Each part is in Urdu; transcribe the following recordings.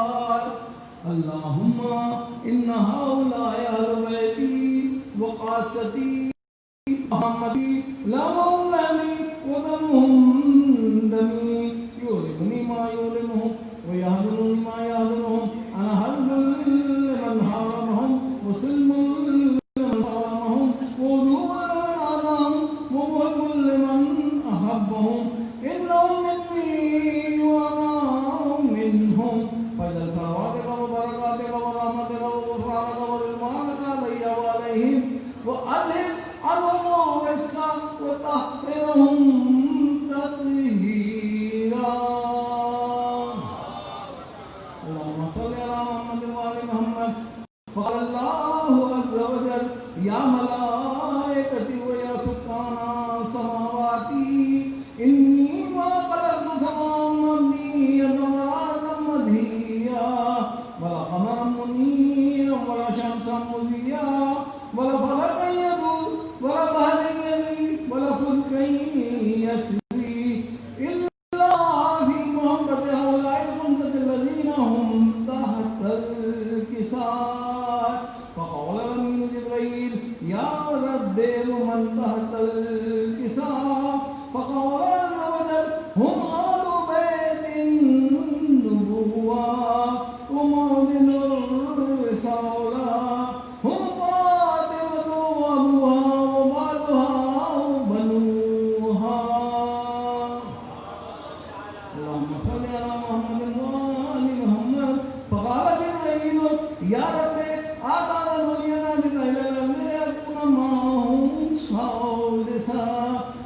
فقال اللهم إن هؤلاء أهل بيتي وقاستي محمدي لهم لي ودمهم دمي يؤلمني ما يؤلمهم ويهزمني ما يهزمهم أنا حرب لمن حرمهم وسلم لمن حرمهم وذوب لمن عاداهم ومحب لمن أحبهم إنهم مني وأنا منهم فجل صلواتك وبركاتك ورحمتك وغفرانك ورضوانك علي وعليهم وأذهب عنهم الرجس وطهرهم تطهيرا. اللهم صل على محمد وآل محمد. قال الله عز وجل يا ملائكتي ويا سكان سماواتي إني ما خلقت سماء مبنيا ولا أرضا مدهيا ولا قمرا منيرا ولا شمسا مضيا ولا فلكا يدور ولا بحرا يجري ولا فلكا يسري إلا في محبة هؤلاء الخمسة الذين هم تحت الكساء. فقال الأمين جبريل يا رب ومن تحت الكساء؟ فقال عز وجل هم أهل بيت النبوة ومعدن الرسالة هم فاطمة وأبوها وبعلها وبنوها. اللهم صل على محمد وآل محمد. فقال جبريل يا رب أعطى دنيانا بخير لم يكن معهم سادسا.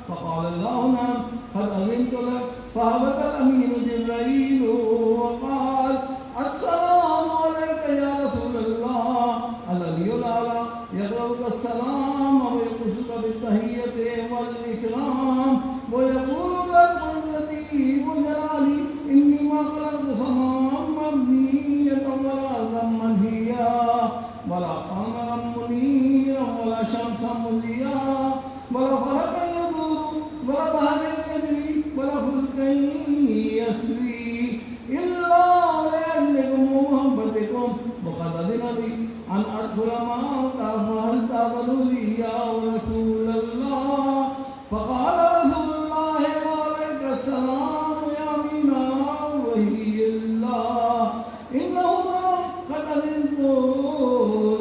فقال الله نعم قد أذنت لك. فهبط الأمين جبريل وقال السلام عليك يا رسول الله. الذي الأعلى يقرأك السلام ويقصك بالتحية والإكرام ويقول لك عزتي وجلالي إني ما خلقت سماء مبنية ولا أرضا منهيا ولا قمرا منيرا ولا شمسا مضيا ولا فلكا يدور ولا بحرا يجري ولا فلكا يسري إلا لأجلكم ومحبتكم وقد أذن لي أن أدخل معك فهل تأذن لي يا رسول الله؟ فقال رسول الله وعليك السلام يا أمينا وهي الله إنه قد أذنت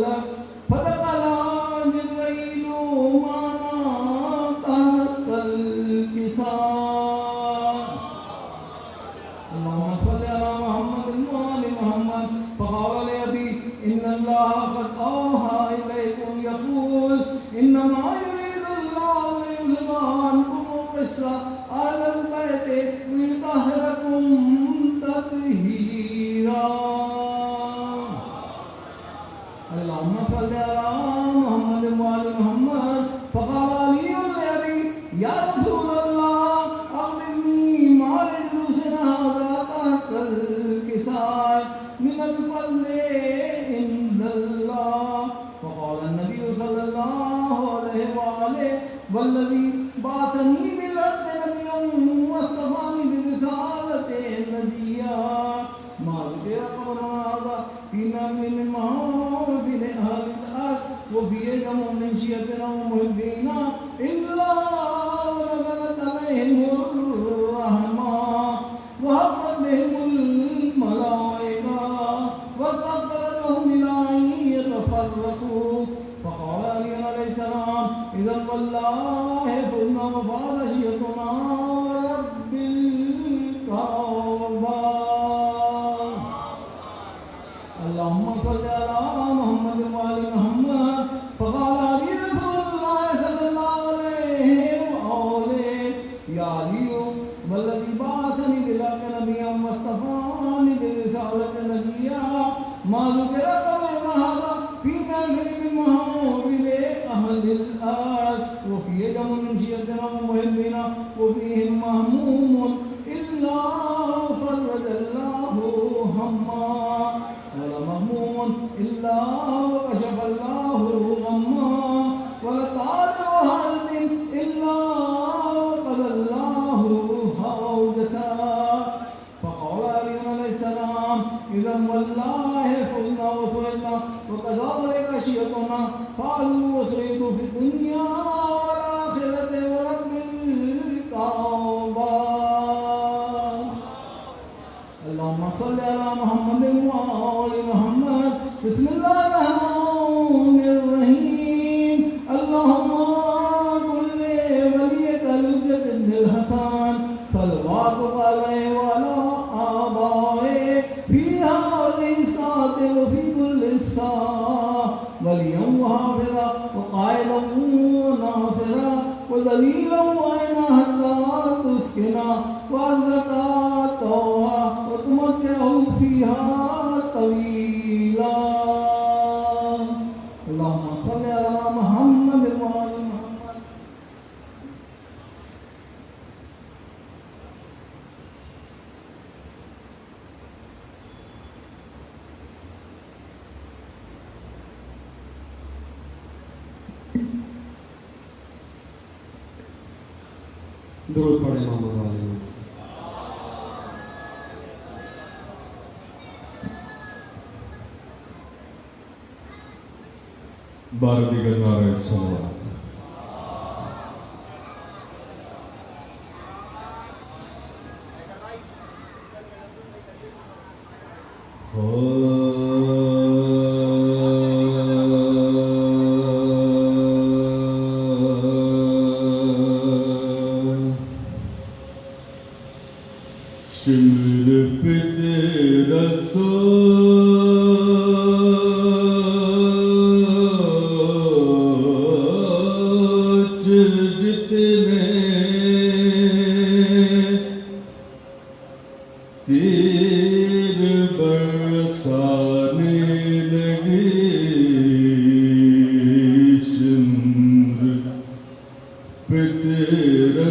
لك. فدخل جبريل معنا تحت الكساء. اللهم صل على محمد وآل محمد. فقال لأبي إن الله قد أوحى إليكم يقول إنما يريد الله ليذهب عنكم الرجس أهل البيت ويطهركم تطهيرا. اللهم صل على محمد وآل محمد. فقال علي لأبي يا رسول الله أخبرني ما لجلوسنا هذا تحت الكساء من الفضل عند الله. فقال النبي صلى الله عليه وآله والذي بعثني بالحق نبيا واصطفاني برسالة نبيا ما ذكر قبل هذا في نبي من محافل أهل الأرض وفي جمع من شيعتنا ومحبينا إلا ونزلت عليهم الرحمة وحفت بهم الملائكة واستغفر لهم إلى أن يتفرقوا. فقال علي عليه السلام إذا والله فزنا وفاز شيعتنا ورب الكعبة. اللهم صل على محمد وآل محمد. فقال علي رسول الله صلى الله عليه وآله يا علي والذي بعثني بالحق نبيا واصطفاني برسالة نبيا ما ذكر قبل هذا في كافر المحاول أهل الأرض وفي جمع من شيعتنا ومحبنا وفيهم مهموم إلا فرج الله هما ولا مهموم إلا وكشف الله غما ولا طالب حاجة إلا وقضى الله حوجته. فقال علي عليه السلام إذا ناصرا وذليلا وإن حتى تسكنا وأرضك طوعا وتمتع فيها طويلا. اللهم صل على محمد وآل محمد. درود پڑھیں محمد والے. بار دیگر نعرہ صلوات. شمر پہ تیرا سوچ جتنے تیر برسانے لگے شمر پہ تیرا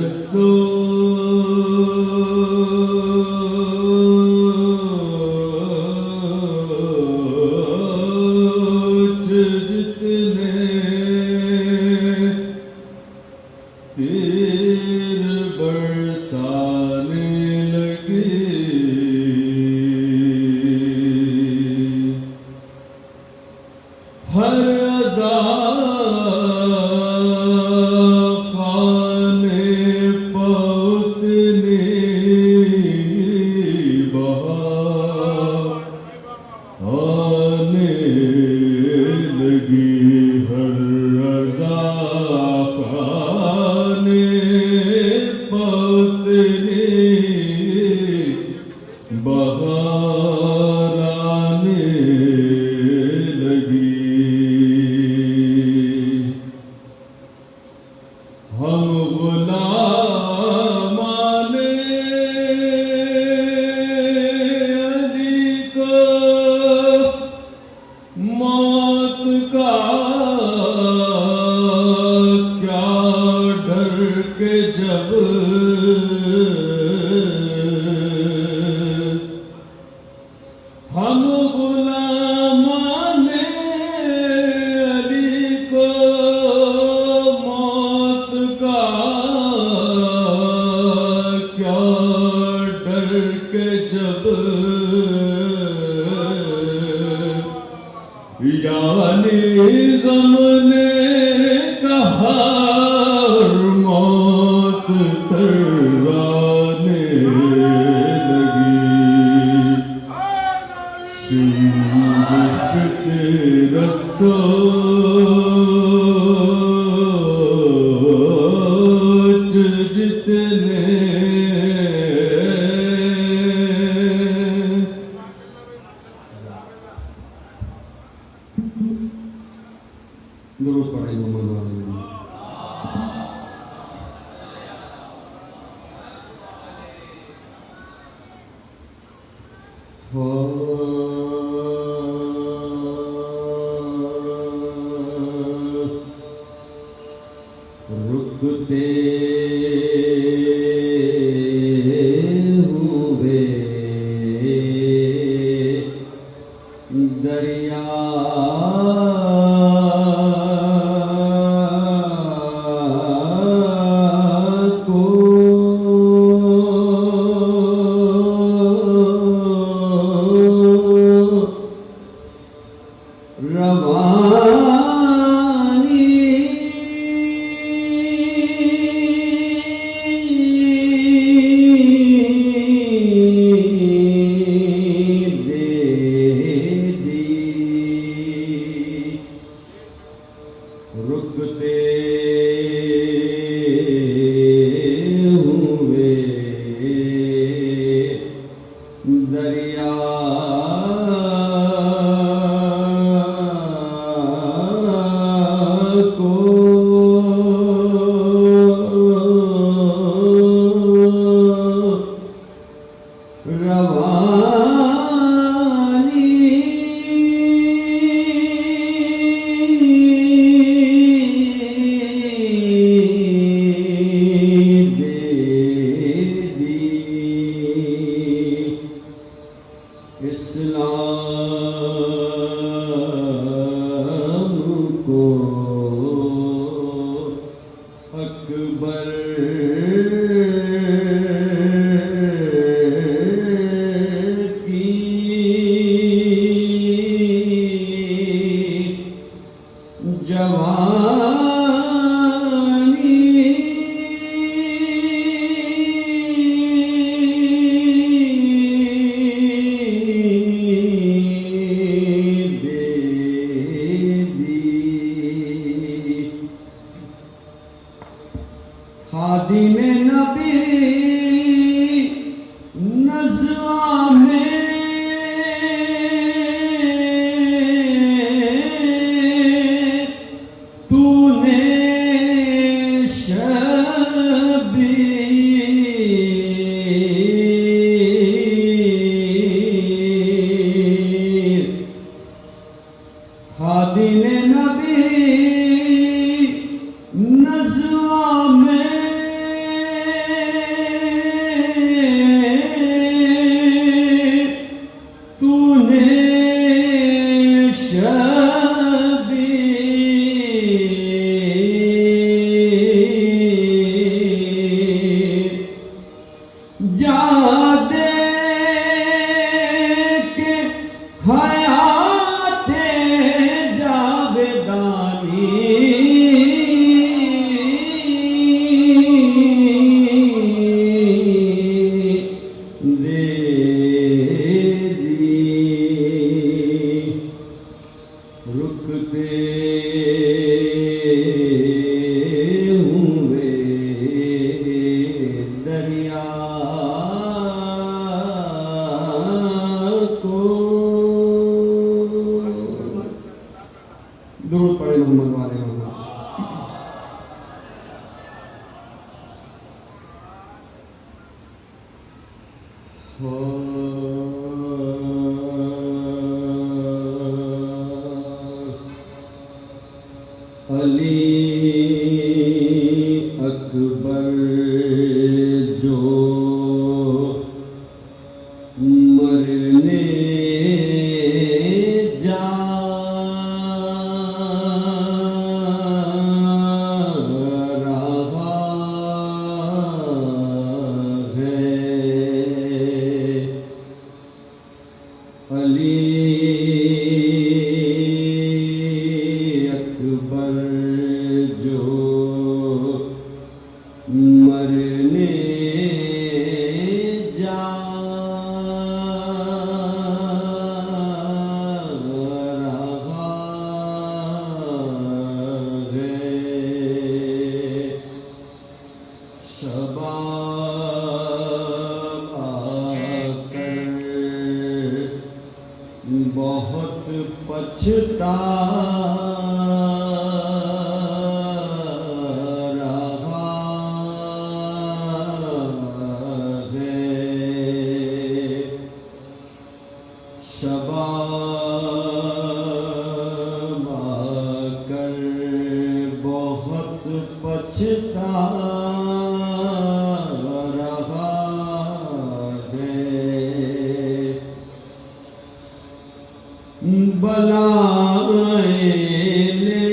درود پڑھیں محمد والے. رکتے ہوئے دریا کو درود پڑھے محمد والے محمد. علی اکبر جو مرنے جا رہا ہے، علی اکبر جو مرنے جا رہا ہے، شباب آ کر بہت پچھتا رہا ہے، شباب آ کر بہت پچھتا رہا ہے، بلائیں لے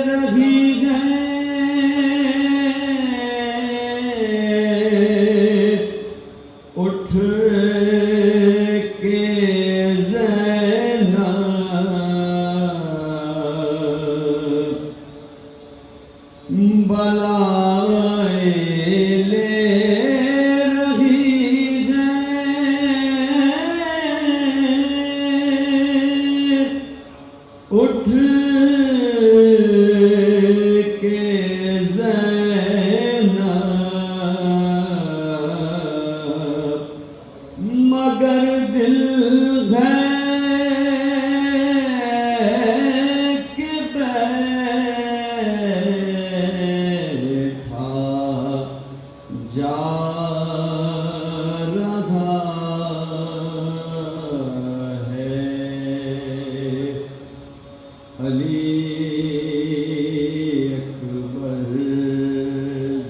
رہی ہیں اٹھ کے زینب، بلائیں لے رہی ہیں رہا ہے علی اکبر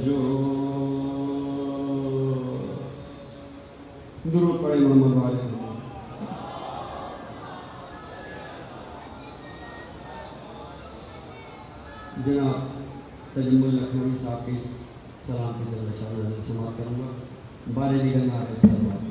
جو درود پڑھے محمد والے جناب تجمل لکھنوی صاحب کی سلام کی طرف اشارہ سماعت کروں گا بارے دیگر میں آگے سلام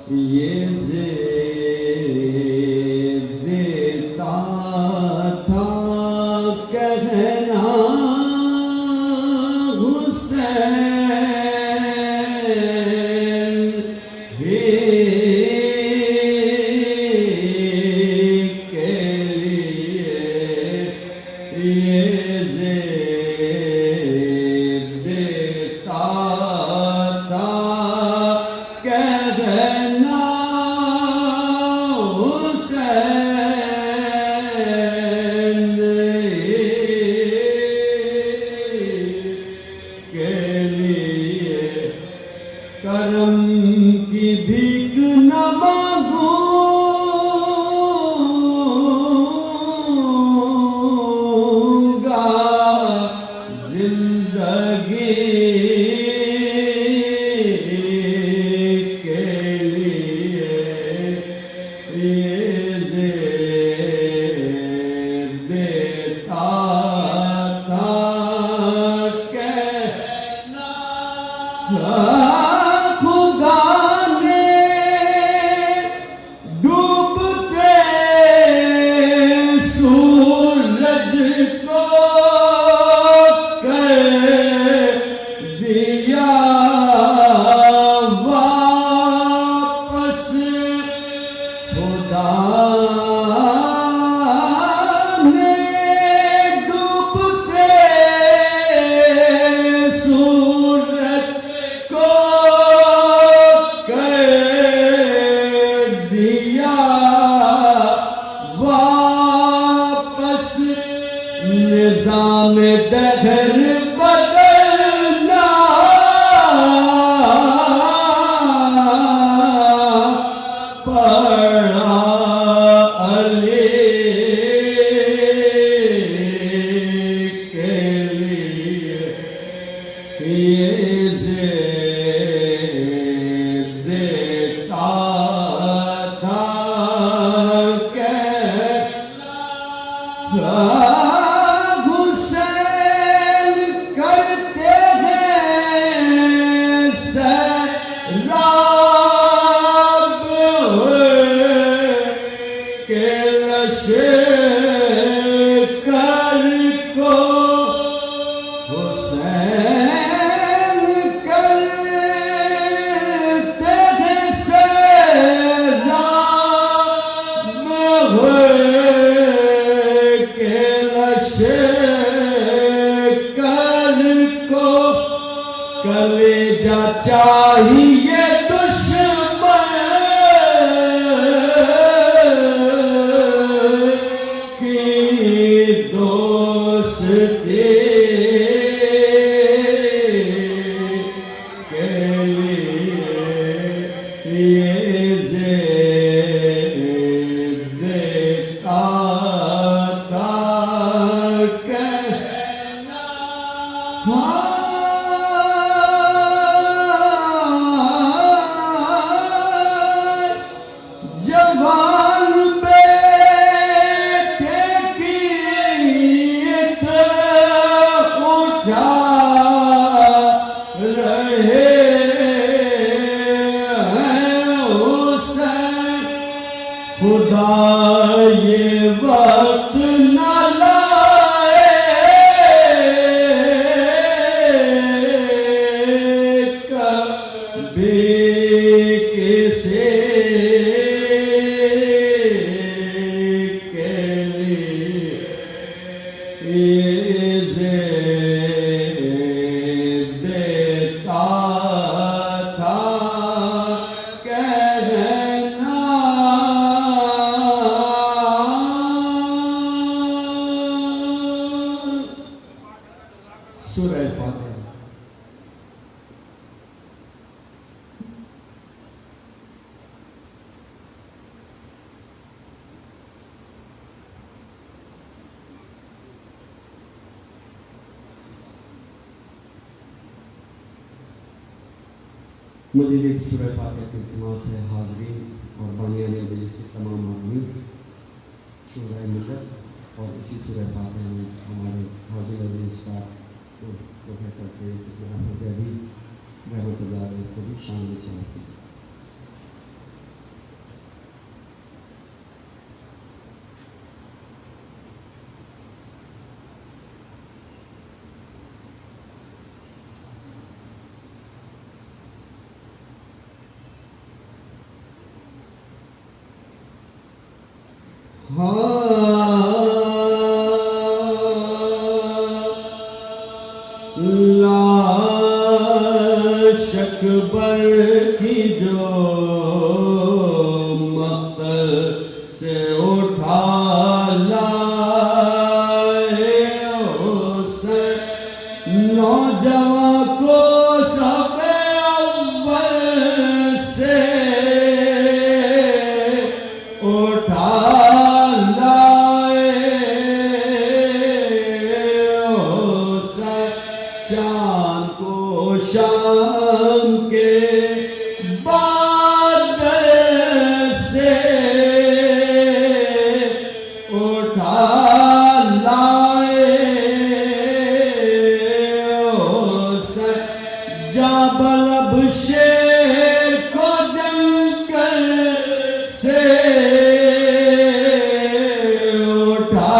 یہ زیب دیتا تھا کہنا حسین ہی کے لیے یہ زیب دیتا تھا کہنا حسین کے لیے کرم کی بھیک نہ مانگوں گا زندگی کے لیے یہ زیب دیتا تھا کہنا خدا نے ڈوبتے سورج کو کر دیا واپس خدا نے ڈوبتے سورج کو کر دیا واپس نظام دہر بدلنا پڑا علی کے لیے یہ زیب دیتا تھا کہنا حسین کرتے ہیں سیراب کے لشکر کو حسین کرتے ہیں سیراب کے لشکر کو کلیجہ چاہیے دشمن کی دوستی کے لیے یہ زیب دیتا تھا کہنا جوان بیٹے کی ایک اٹھا رہے ہیں حسین خدا یہ وقت نہ لائے کبھی کسی کے لیے یہ زیب دیتا تھا مزید ایک سورہ فاتحہ کی التماس ہے حاضرین اور بانیان مجلس کے تمام آدمی شورائے مدت اور اسی سورہ فاتحہ میں ہمارے حاضر عزیز استاد پروفیسر سید احمد علی رحمۃ اللہ علیہ کو بھی شامل سمجھتی ہے. لا شک بر کی جو مقتل سے اٹھا لائے اسے نوجوان کو صف اول سے اٹھا شام کے بادل سے اٹھا لائے اسے جب لب شیر کو جنگل سے اٹھا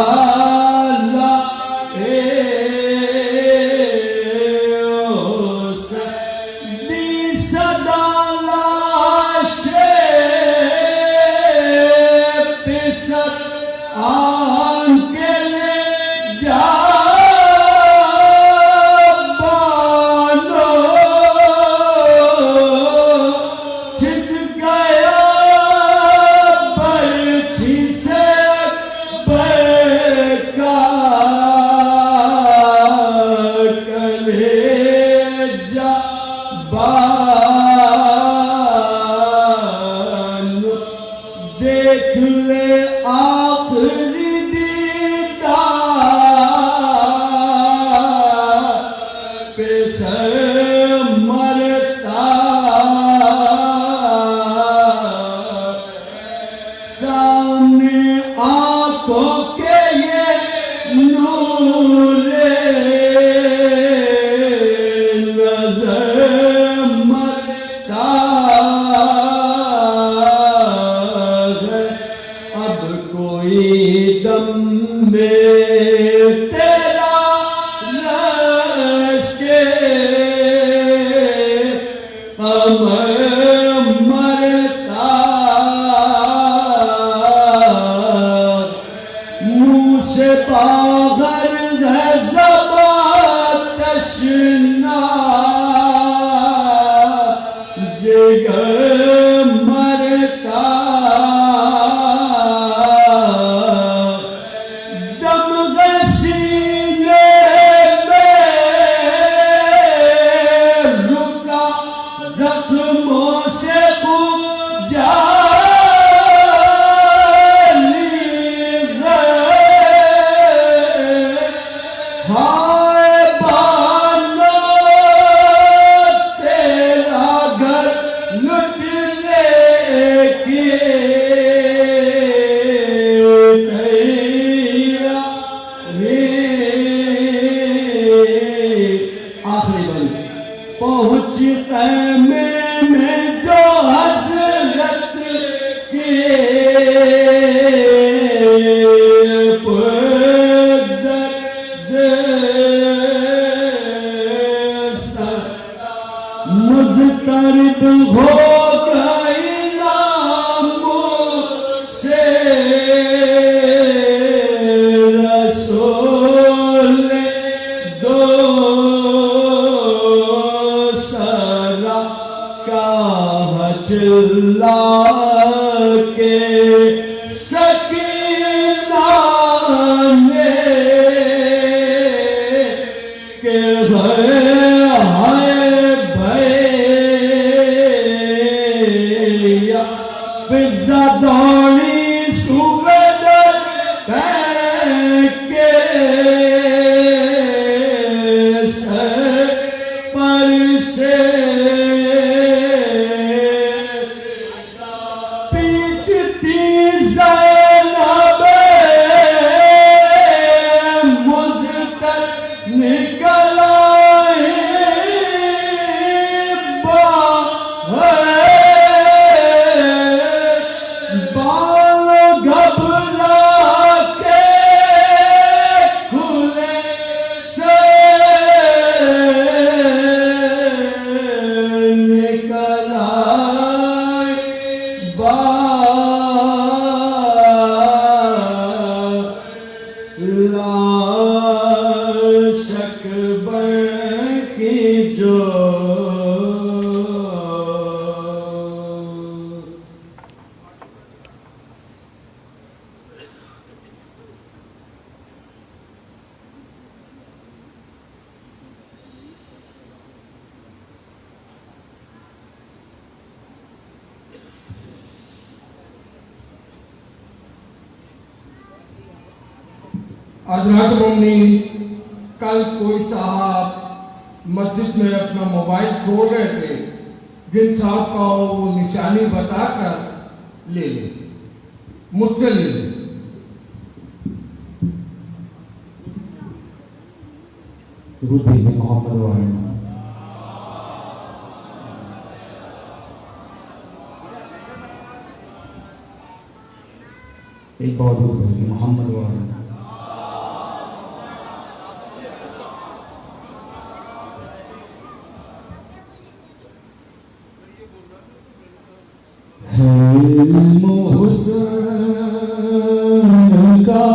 دیکھ لے آخری دیدار پہ سر مرتا سامنے آنکھوں کے یہ نور نظر مرتا کوئی دم میں تیرا رشک قمر مرتا منہ سے باہر ہے زبان تشنا جگر مرتا پہنچ خیمے میں جو حضرت کے پردرد سر مضطرب ہو گئی ناموں سے رسول دو چلا کے سکینہ نے کہ ہائے بھیا فضا دوڑی سوید کے سر پر سے حضرات مومنین، کل کوئی صاحب مسجد میں اپنا موبائل کھو رہے تھے، جن صاحب کا وہ نشانی بتا کر لے لیں، مجھ سے لے لیں۔ درود بھیجیں محمد وعلیہ ایک بار درود بھیجیں محمد وعلیہ علم و حسن کا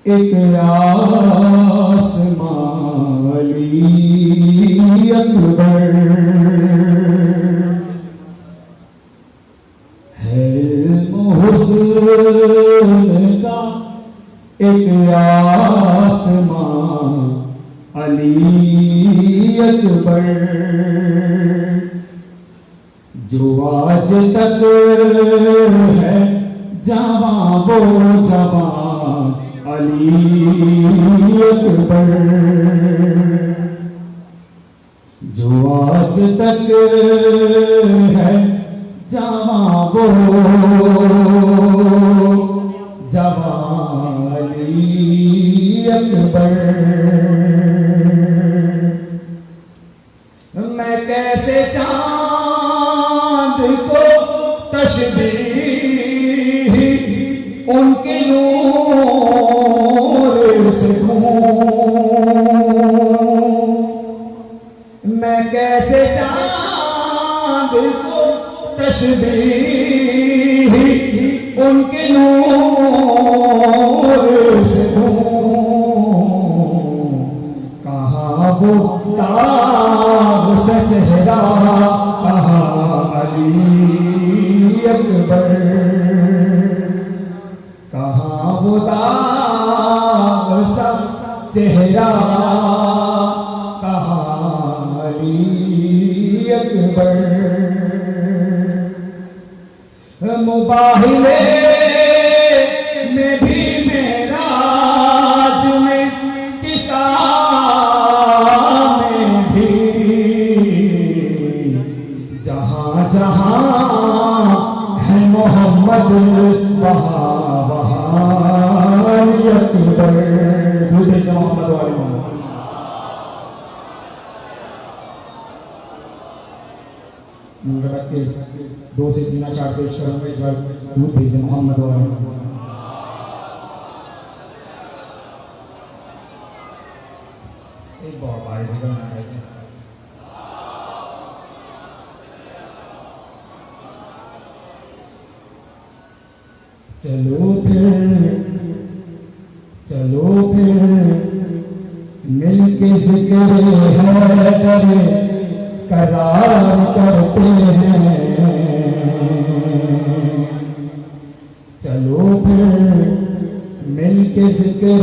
ایک آسمان علی اکبر ہے، علم و حسن کا ایک آسمان علی اکبر، جو آج تک ہے جواں وہ جواں علی اکبر، جو آج تک ہے جواں وہ جواں علی اکبر۔ میں کیسے چاند کو تشبیہ ان کے نور سے دوں، میں کیسے چاند کو تشبیہ ان کے نور سے دوں، کہاں وہ تاب سے چہرہ کہاں علی اکبر، کہاں وہ تاب سا چہرہ کہاں علی اکبر۔ مباہلے میں بھی معراج میں قصہ میں بھی، جہاں جہاں ہے محمد وہاں وہاں علی اکبر۔ درود محمد وعلیہ رکھ کے 2 سے 3 اشعار پیش کروں گا، اس بار درود بھیجیں محمد وعلیہ۔ ایک بار بھائی کرنا ایسے چلو پھر مل کے ذکر حیدر قرار کرتے ہیں، چلو پھر مل کے ذکر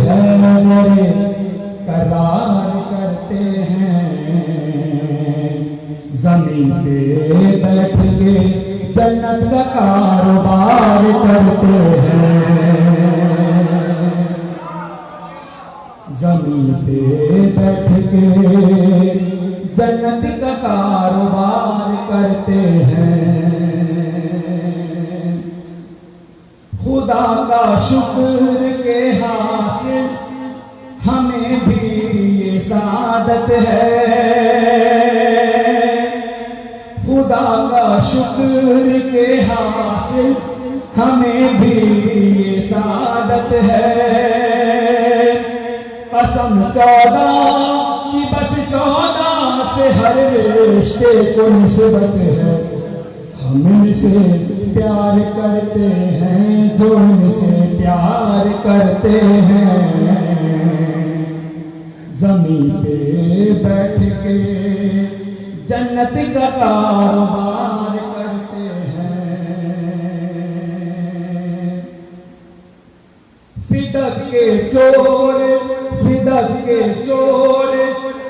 حیدر قرار کرتے ہیں، زمین پہ بیٹھ کے جنت کا کاروبار کرتے ہیں، زمین پہ بیٹھ کے جنت کا کاروبار کرتے ہیں، خدا کا شکر کے حاصل ہمیں بھی یہ سعادت ہے، خدا کا شکر کے حاصل ہمیں بھی یہ سعادت ہے، قسم 14 کی بس 14 سے ہر رشتے کو نسبت ہے، ہم ان سے پیار کرتے ہیں جو ان سے پیار کرتے ہیں، زمین پہ بیٹھ کے جنت کا کاروبار کرتے ہیں، فدق کے چور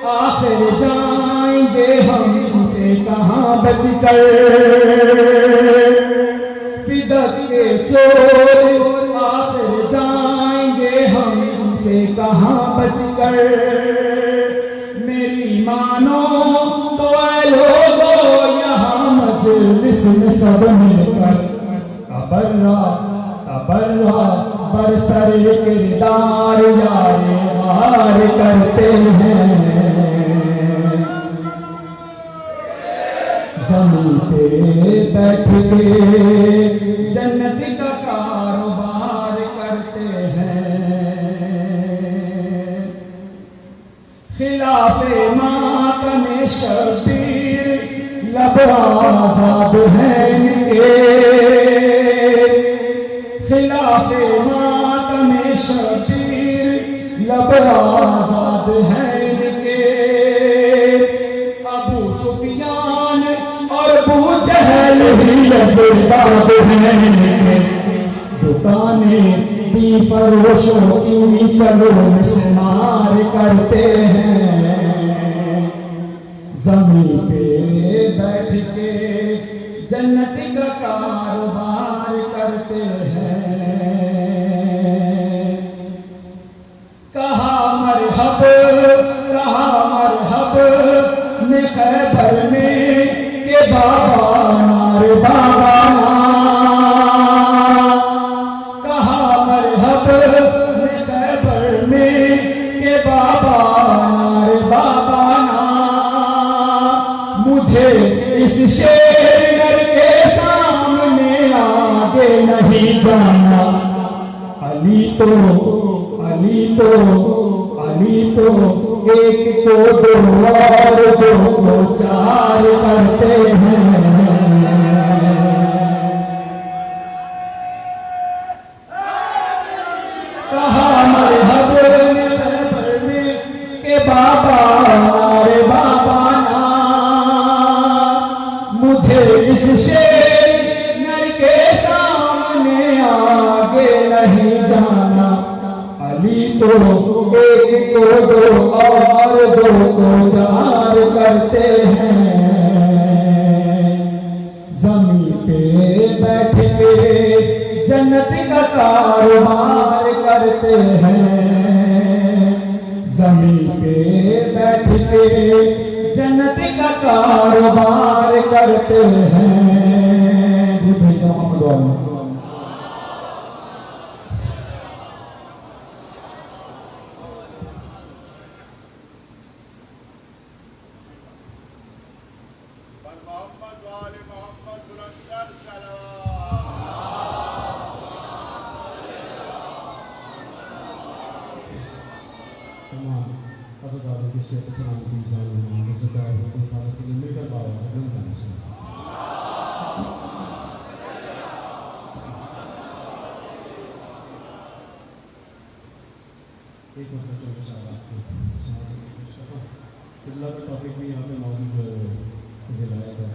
آخر جائیں گے ہم سے کہاں بچ کر، فدق کے چور آخر جائیں گے سمجھ کر میری مانو تو اے لوگو یہاں مجلس میں سب مل کر تبرہ برسر کردار یار یار کرتے ہیں زمین پہ بیٹھ کے جنت کا کاروبار کرتے ہیں خلاف ماتم شبیر لب آزاد ہیں ان کے خلاف ماتم شبیر لب آزاد ہیں ان کے ابو سفیان اور ابو جہل ہی لذیذ ہیں دکانیں بھی فروشوں کی چلو مسمار کرتے ہیں زمین پہ بیٹھ کے جنت کا کاروبار کرتے ہیں کہا مرحب میں خیبر میں کہ بابا نار بابا کہا مرحب میں خیبر میں کہ بابا نار بابا مجھے اس شیر کے سامنے آگے نہیں جانا علی تو ایک کو دو اور دو کو چار کرتے ہیں کہا مرحب میں خیبر میں کہ بابا نارے بابا مجھے اس شیر کے سامنے آگے نہیں جانا علی تو ایک کو دو اور دو کو چار کرتے ہیں زمین پہ بیٹھ کے جنت کا کاروبار کرتے ہیں زمین پہ بیٹھ کے جنت کا کاروبار کرتے ہیں اللہ کا ٹاپک بھی یہاں پہ موجود مجھے لایا تھا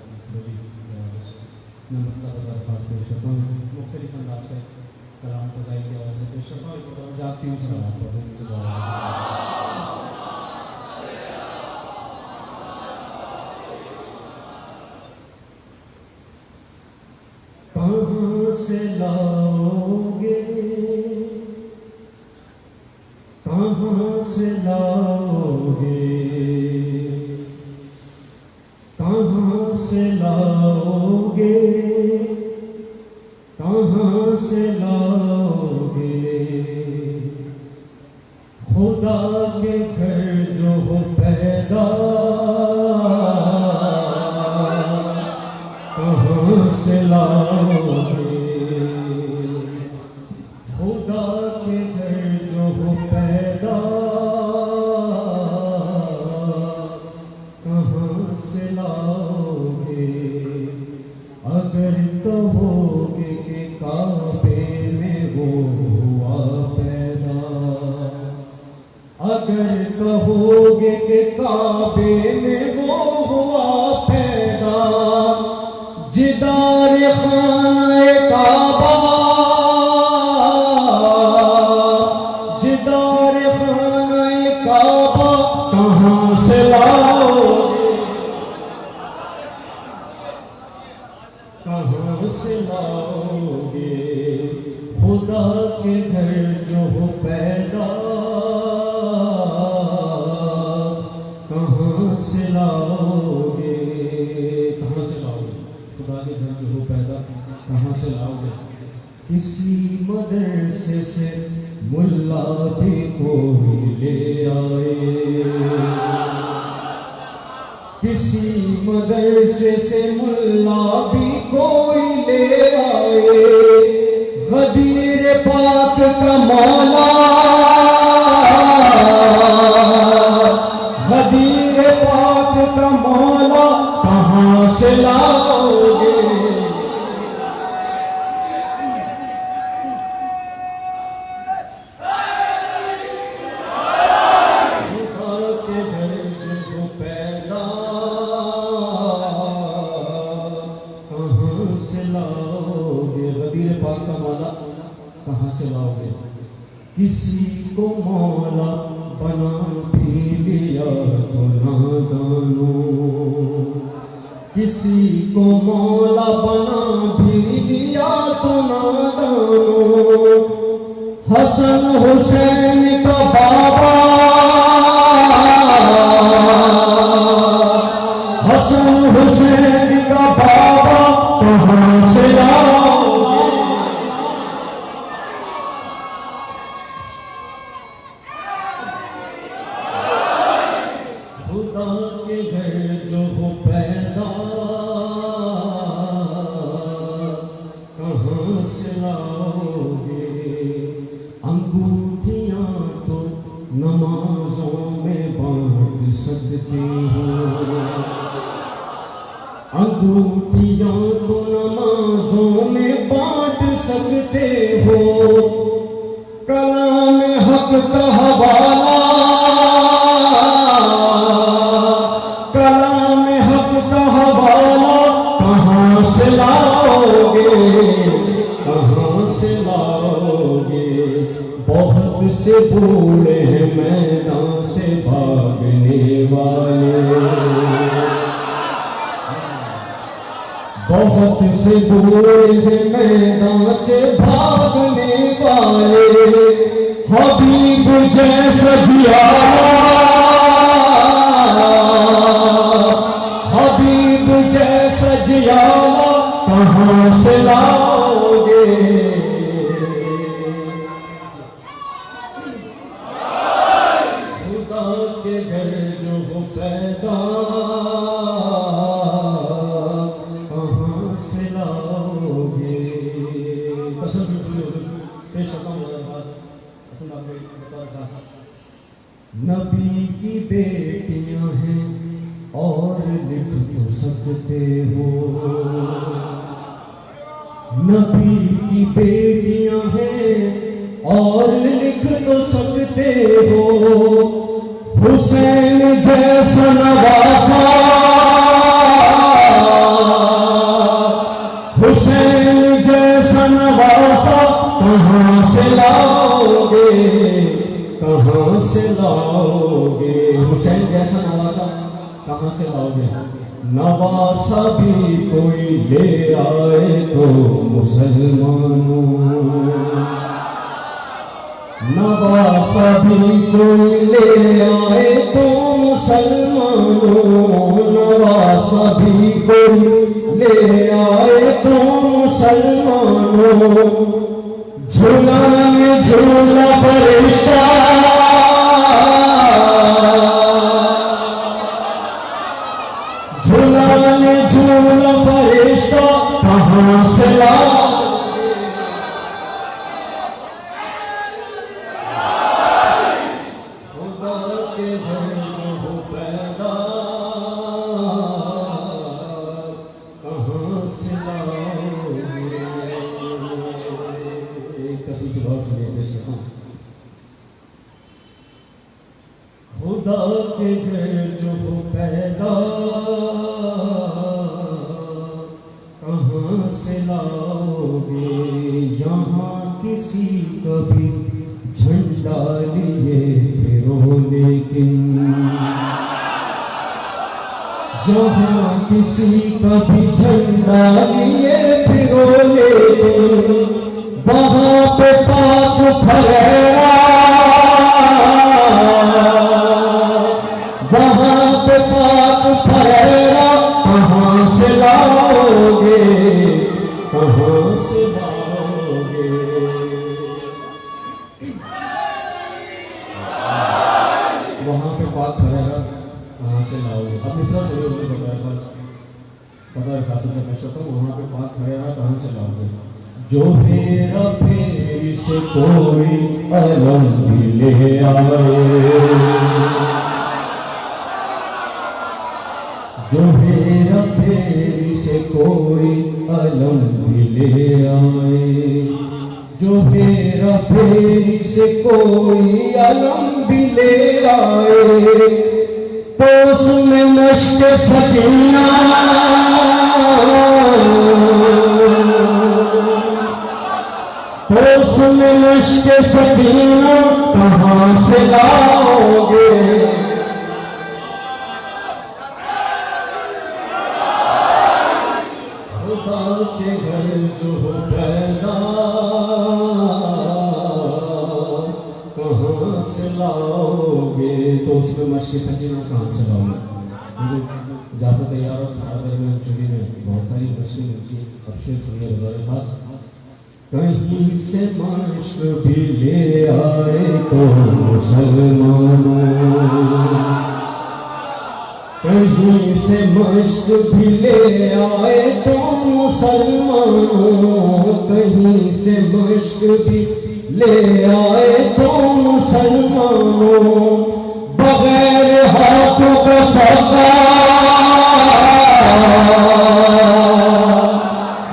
میں مطلب درخواست پیش کرتا ہوں مختلف انداز سے کلام فضائی کی آواز سے پیش کرتا ہوں جاتی ہوں سلام کہاں سے لاؤ گے کہاں سے لاؤ گے کہاں سے لاؤ گے کہاں سے لاؤ گے خدا کے گھر جو ہو پیدا کہاں سے لاؤ گے خدا کے گھر جو ہو پیدا کہاں سے لاؤ گے اگر کہو گے کہ کعبے میں وہ ہوا پیدا اگر کہو گے کہ کعبے میں وہ ہوا پیدا جدار خانہ کعبہ جدار خانہ کعبہ کہاں سے لاؤ کہاں سے لاؤ گے خدا کے گھر جو ہو پیدا خدا کے گھر جو ہو پیدا کہاں سے لاؤ گے؟ کسی مدرسے سے ملا بھی کوئی لے آئے، کسی مدرسے سے ملا بھی کوئی لے آئے، غدیر پاک کا مولا، غدیر پاک کا مولا کہاں سے لاؤ گے؟ کسی کو مولا بنا بھی لیا تو نادانوں، کسی کو مولا بنا بھی لیا تو نادانوں، حسن حسین کا بابا، حسن حسین کا بابا کہاں سے لاؤ؟ انگوٹھیاں تو نمازوں میں بانٹ سکتے ہو، کلام حق کا حوالہ، کلام حق کا حوالہ کہاں سے لاؤ گے؟ کہاں سے لاؤ گے؟ بہت سے بوڑھے ہیں میدان سے بھاگنے والے، بہت سے بوڑھے ہیں میدان سے بھاگنے والے، حبیب جیسا جیالا، حبیب جیسا جیالا کہاں سے لاؤ گے؟ خدا کے گھر جو ہو پیدا نبی کی بیٹیاں ہیں اور لکھ تو سکتے ہو، نبی کی بیٹیاں ہیں اور لکھ تو سکتے ہو، حسین جیسا نواسا، حسین جیسا نواسا کہاں سے لاؤ گے؟ کہاں سے لاؤ گے؟ حسین جیسا نواسا کہاں سے لاؤ گے؟ نواسا بھی کوئی لے آئے تو مسلمانوں، نواسا بھی کوئی لے آئے تو مسلمانوں، نواسا بھی کوئی لے آئے تو مسلمانوں، جھولا میں جھولا فرشتہ، جھولا میں جھولا فرشتہ کہاں سے لاؤ؟ خدا کے گھر جو ہو پیدا کہاں سے لاؤ گے؟ خدا کے گھر جو ہو پیدا کہاں سے لاؤ گے؟ یہاں کسی کا بھی جھنڈا لیے پھرو، لیکن یہاں کسی کا بھی جھنڈا لیے پھرو، لیکن وہاں پہ پاک پھریرا، وہاں پہ پاک پھریرا کہاں سے لاؤ گے؟ جو ہیرا پھیری سے کوئی علم بھی لے آئے، جو ہیرا پھیری سے کوئی علم بھی لے آئے، جو ہیرا پھیری سے کوئی علم بھی لے آئے، تو اس میں مشق سکینہ، تو اس میں مشق سکینہ کہاں سے لاؤ گے؟ خدا کے گھر جو پیدا کہاں سے لاؤ گے؟ تو اس میں مشق سکینہ کہاں سے لاؤ گے؟ جعفر تیار اور خاطر میں چوری میں بہت ساری مشقیں ملتی ہیں، اب شیر سنیے بزرگ خاص۔ کہیں سے مشق بھی لے آئے تو مسلمانوں، کہیں سے مشق بھی لے آئے تو مسلمانوں، کہیں سے مشق بھی لے آئے تو مسلمانوں، بغیر ہاتھوں کا سزا،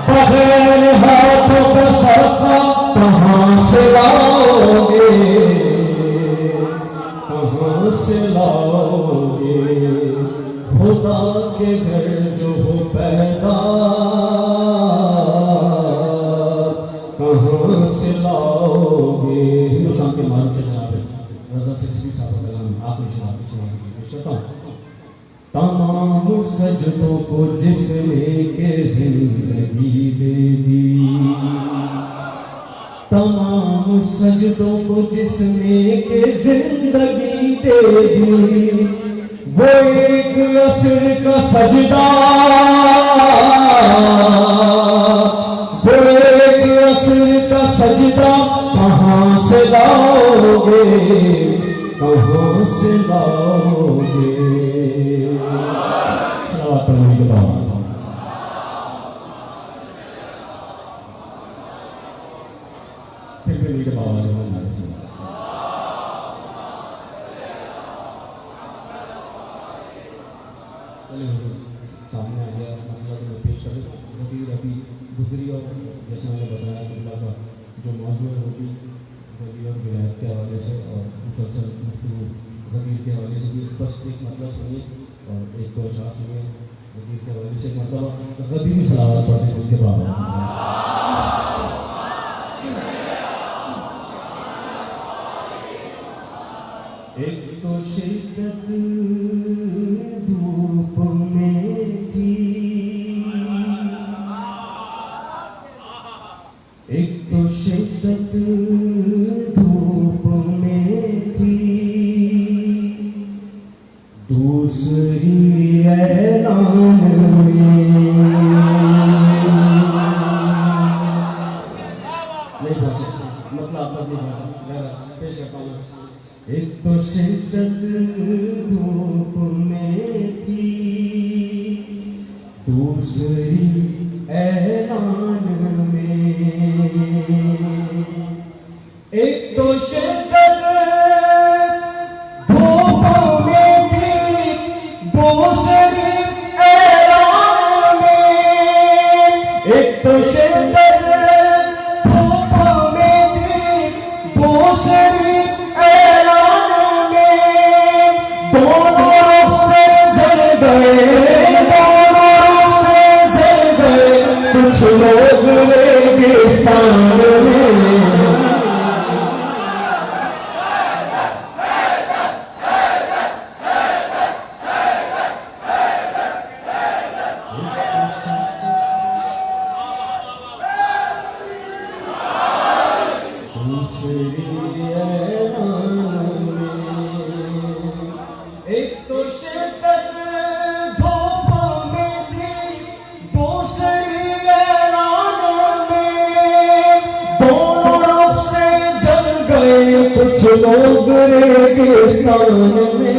بغیر ہاتھوں کا سزا کہاں سے لاؤ گے؟ کہاں سے لاؤ گے؟ خدا کے گھر جو ہو پیدا کہاں سے لاؤ گے؟ ہندوستان کے معروف سے جناب رضا سکسری صاحب کا کلام آخری شعر تمام سجدوں کو جس نے کہ زندگی دے دی، تمام سجدوں کو جس نے کہ زندگی دے دی، وہ ایک عصر کا سجدہ، وہ ایک عصر کا سجدہ کہاں سے لاؤ گے؟ کہاں سے لاؤ گے؟ صلوات پڑھنے کے بعد پھر میرے بابا جو ہمارے سامنے آ گیا مطلب میں پیش کر دیتا ہوں۔ غدیر ابھی گزری اور جیسا میں نے بتایا اللہ کا جو موضوع ہوتی غدیر اور ولایت کے حوالے سے اور مسلسل گفتگو غدیر کے حوالے سے بھی بس ایک مطلب سنیے اور ایک دو اشعار سنیے غدیر کے حوالے سے مطلب غدیر صلوات پڑھنے ان کے بابا۔ ایک تو شدت دھوپ میں تھی، ایک تو شدت دھوپ میں تھی، دوسری اعلان میں، ایک تو شدت دھوپ میں تھی، دوسری اعلان میں، ایک تو شدت دھوپ میں تھی، دوسری اعلان میں، ایک تو شدت دھوپ میں تھی، دوسری لوگ ریگستان میں ایک تو شدت دھوپ میں تھی، دوسری اعلان میں، دونوں راستے جل گئے کچھ لوگ ریگستان میں،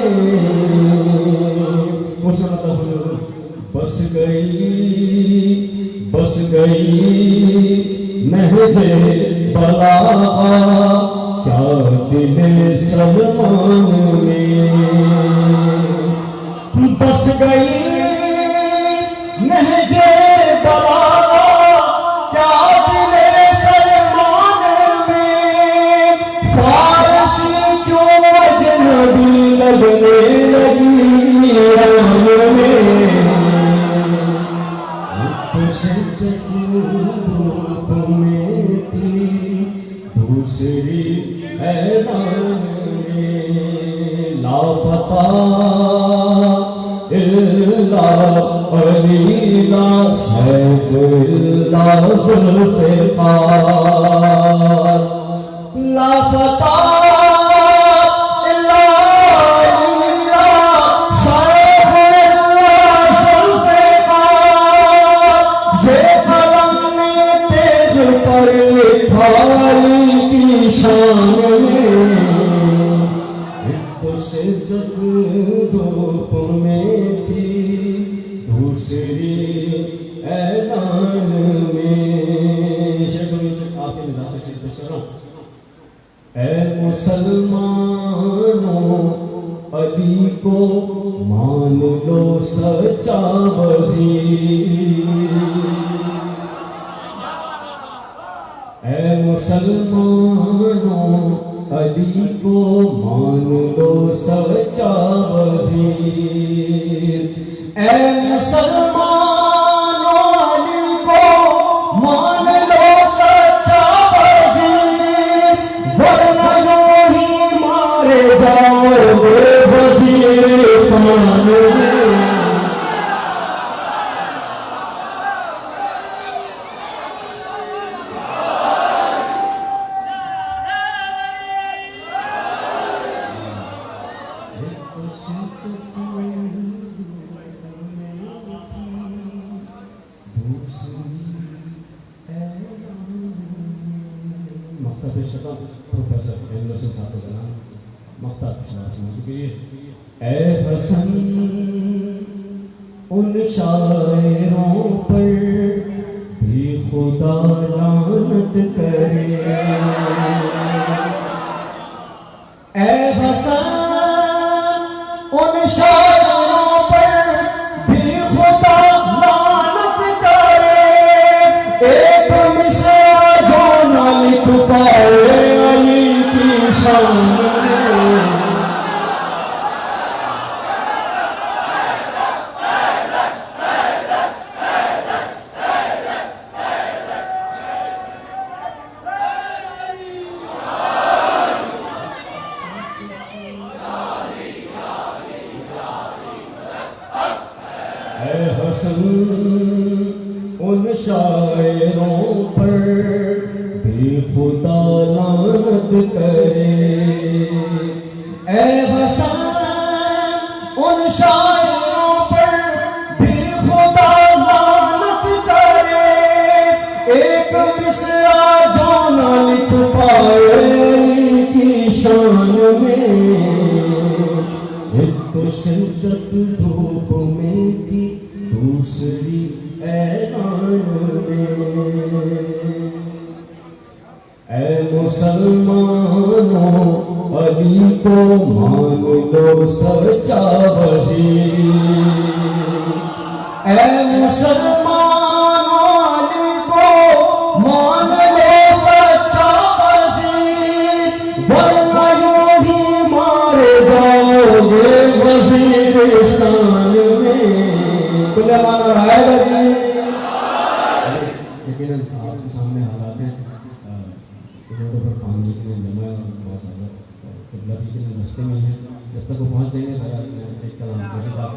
بس گئی مہجے بلا کیا دل سلمان میں بس گئی مہجے بلا کیا دل سلمان میں فارسی کیوں اجنبی لگنے لگی رام میں دھوپ میں تھی دوسری حیران میں لافتہ الا علیلا سیف اللہ ذوالفقار لافتہ دھوپ میں تھی دوسری اعلان میں آپ کے مزاج سے پیش کر رہا ہوں اے مسلمانوں علی کو مان لو سچا وزیر اے مسلمانوں علی کو مان لو سچا وزیر اے مسلمانوں علی کو مان لو سچا وزیر ورنہ یوں ہی مارے جاؤ گے وزیرستان میں اے حسن ان شاعروں پر بھی خدا لعنت کرے اے حسن ان شاعروں پر بھی خدا لعنت کرے ایک مصرع جو نہ لکھ پائے علی کی شان ان شاعروں پر بھی خدا لعنت کرے اے حسن ان شاعروں پر بھی خدا لعنت کرے ایک مصرع جو نہ لکھ پائے علی کی شان میں ایک تو شدت دھوپ میں تھی دوسری اعلان میں اے مسلمانوں علی کو مان لو سچا وزیر اے مسلمانوں علی کو مان لو سچا وزیر ورنہ یوں ہی مارے جاؤ گے وزیرستان میں کل مانا رائے لگی لیکن آپ کے سامنے حالات ہیں روڈوں پر پانی کے لیے جمع ہے بہت زیادہ قبلہ بھی کے لیے رستے میں ہیں جب تک وہ پہنچ جائیں گے خیال میں ایک کلام کبھی بات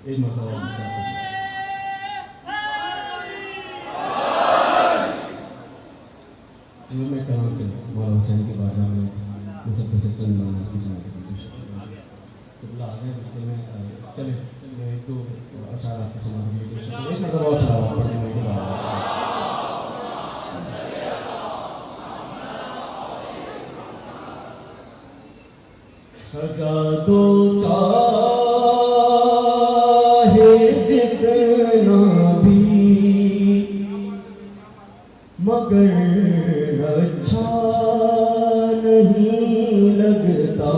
ایک مرتبہ میں کلام سے مولا حسین کے بارے میں سب سے چند نماز کی سماعت کی کوشش کروں قبلہ آ گئے میں چلے میں ایک دو اشعار آپ کی سماعت کی کوشش کروں ایک مرتبہ اشعار آپ پڑھنے کے بعد سجا دو چاہے جتنا بھی مگر اچھا نہیں لگتا.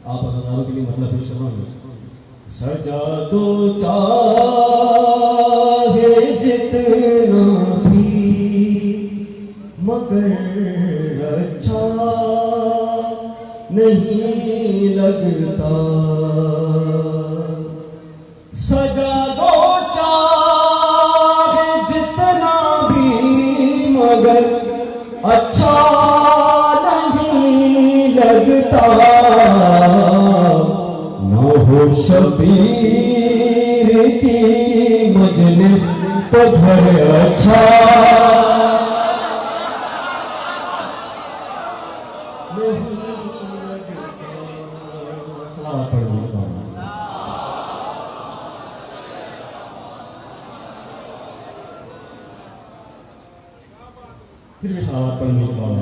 آپ ہزاروں کے لیے مطلب پیش کرنا. سجا دو چاہے جتنا بھی مگر اچھا نہیں لگتا. سجا دو چاہے جتنا بھی مگر اچھا نہیں لگتا. نہ ہو شبیر کی مجلس تو گھر اچھا پھر بھی سلوات پڑھنے کے بعد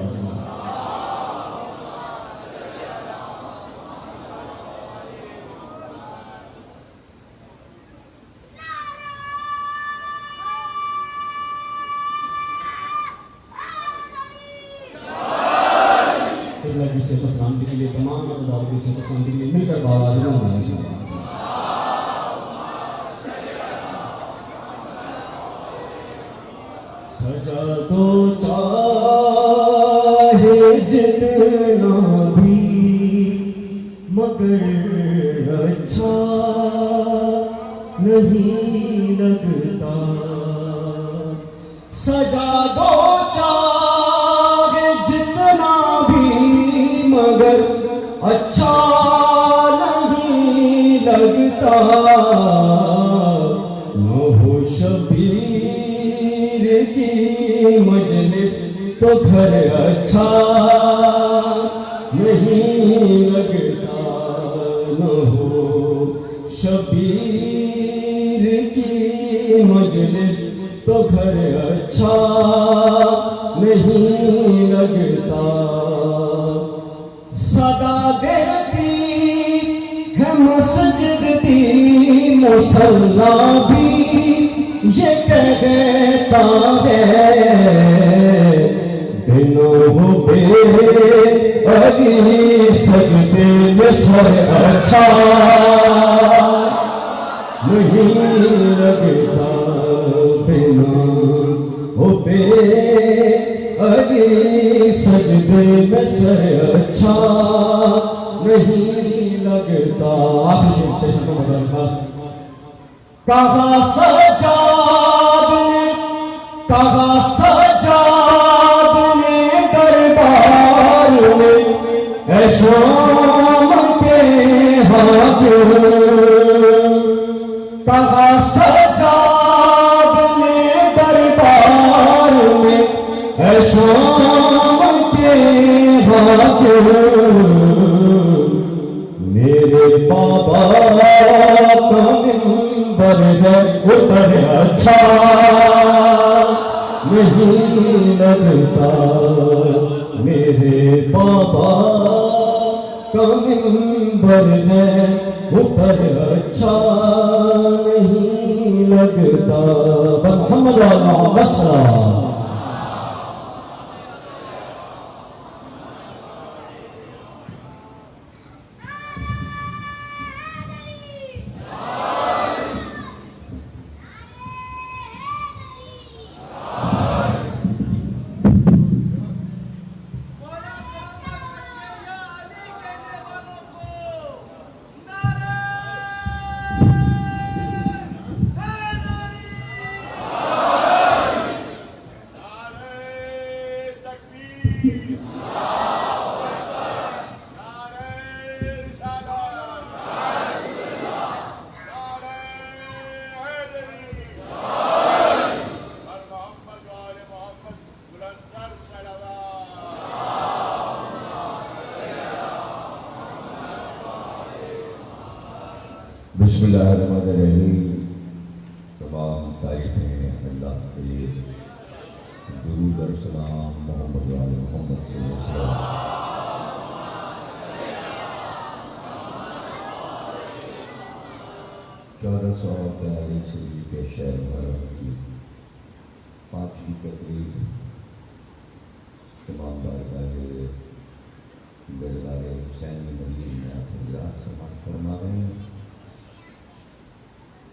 کی صحت و سلامتی کے لیے تمام عقیدت کی صحت و سلامتی کے لیے مل کر باوازی بنانا ہے. سجا دو چاہے جتنا بھی مگر اچھا نہیں لگتا. سجا دو چاہے جتنا بھی مگر اچھا نہیں لگتا. نہ ہو شبیر کی مجلس تو گھر اچھا نہیں لگتا. نہ ہو شبیر کی مجلس تو گھر اچھا نہیں لگتا. صدا دیتی ہے مسجد بھی مصلی بھی یہ کہتا ہے بنو بے علی سجدے میں سر اچھا نہیں لگتا. بنو بے علی سجدے میں سر اچھا نہیں لگتا. کہا سجاد نے دربار میں اے شام کے حاکم. کہا سجاد نے دربار میں اے شام کے حاکم. میرے بابا کا منبر ہے ادھر اچھا نہیں لگتا. میرے بابا کا منبر ہے ادھر اچھا نہیں لگتا. محمد وسلم. بسم اللہ الرحمن الرحیم. تمام تعریفیں اللہ کے لیے. درود اور سلام محمد و آل محمد کے لیے. 1442 کے شہر محرم کی 5ویں تقریب تمام بارگاہ دربار حسین مدینہ میں آپ سماعت فرما رہے ہیں۔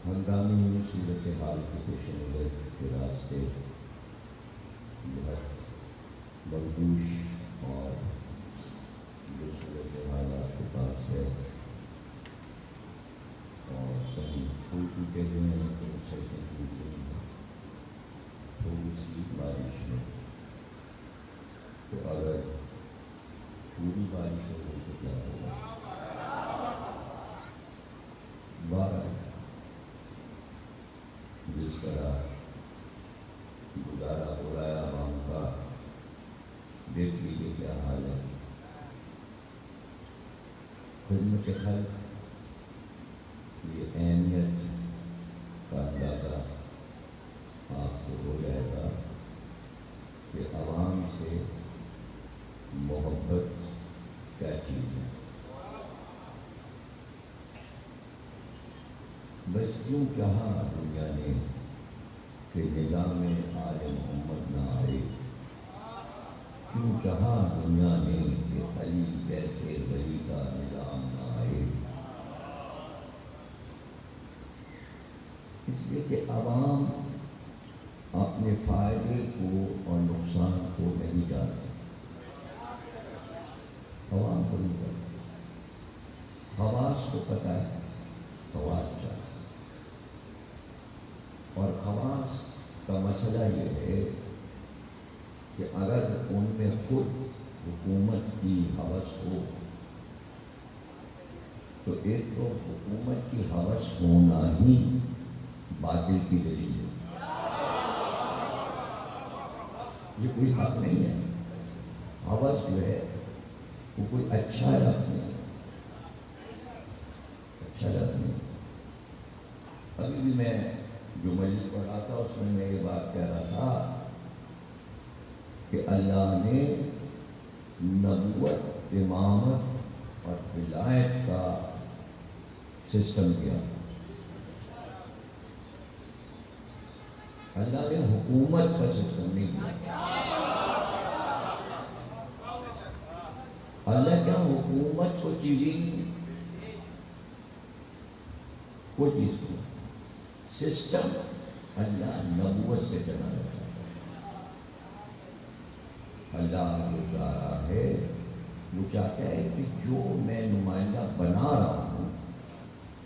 ہنگامی صورتحال کے پیش نظر کے راستے بہت بردوش اور جو صورتحال آپ کے پاس ہے اور کہیں پھول ٹوٹے ہوئے ہیں تو سڑکیں ٹوٹ گئی ہیں تھوڑی سی بارش میں، تو اگر پوری بارش ہو گئی تو کیا ہوگا؟ بارہ جس طرح گزارا ہو رہا ہے عوام کا، دیکھ لیجیے کیا حال ہے۔ خدمت خلق یہ اہمیت کا اندازہ آپ کو ہو جائے گا کہ عوام سے محبت کیا چیز ہے۔ بس کیوں کہا دنیا نے کہ نظام آل محمد نہ آئے، کیوں کہا دنیا نے کہ علی جیسے ولی کا نظام نہ آئے، اس لیے کہ عوام اپنے فائدے کو اور نقصان کو نہیں جانتے، عوام کو نہیں پتہ، خواص کو پتہ ہے، خواص چاہتے، اور خواص کا مسئلہ یہ ہے کہ اگر ان میں خود حکومت کی ہوس ہو تو ایک تو حکومت کی ہوس ہونا ہی باطل کی دلیل ہے، یہ کوئی حق نہیں ہے۔ ہوس جو ہے وہ کوئی اچھا لفظ نہیں، اچھا لفظ نہیں۔ ابھی بھی میں جو مجلس پڑھا تھا اس میں یہ بات کہہ رہا تھا کہ اللہ نے نبوت، امامت اور ولایت کا سسٹم دیا، اللہ نے حکومت کا سسٹم نہیں دیا۔ اللہ کیا حکومت کو چیزیں کوئی چیز کو سسٹم اللہ نبوت سے چلا جاتا ہے۔ اللہ جو چاہ رہا ہے وہ چاہتا ہے کہ جو میں نمائندہ بنا رہا ہوں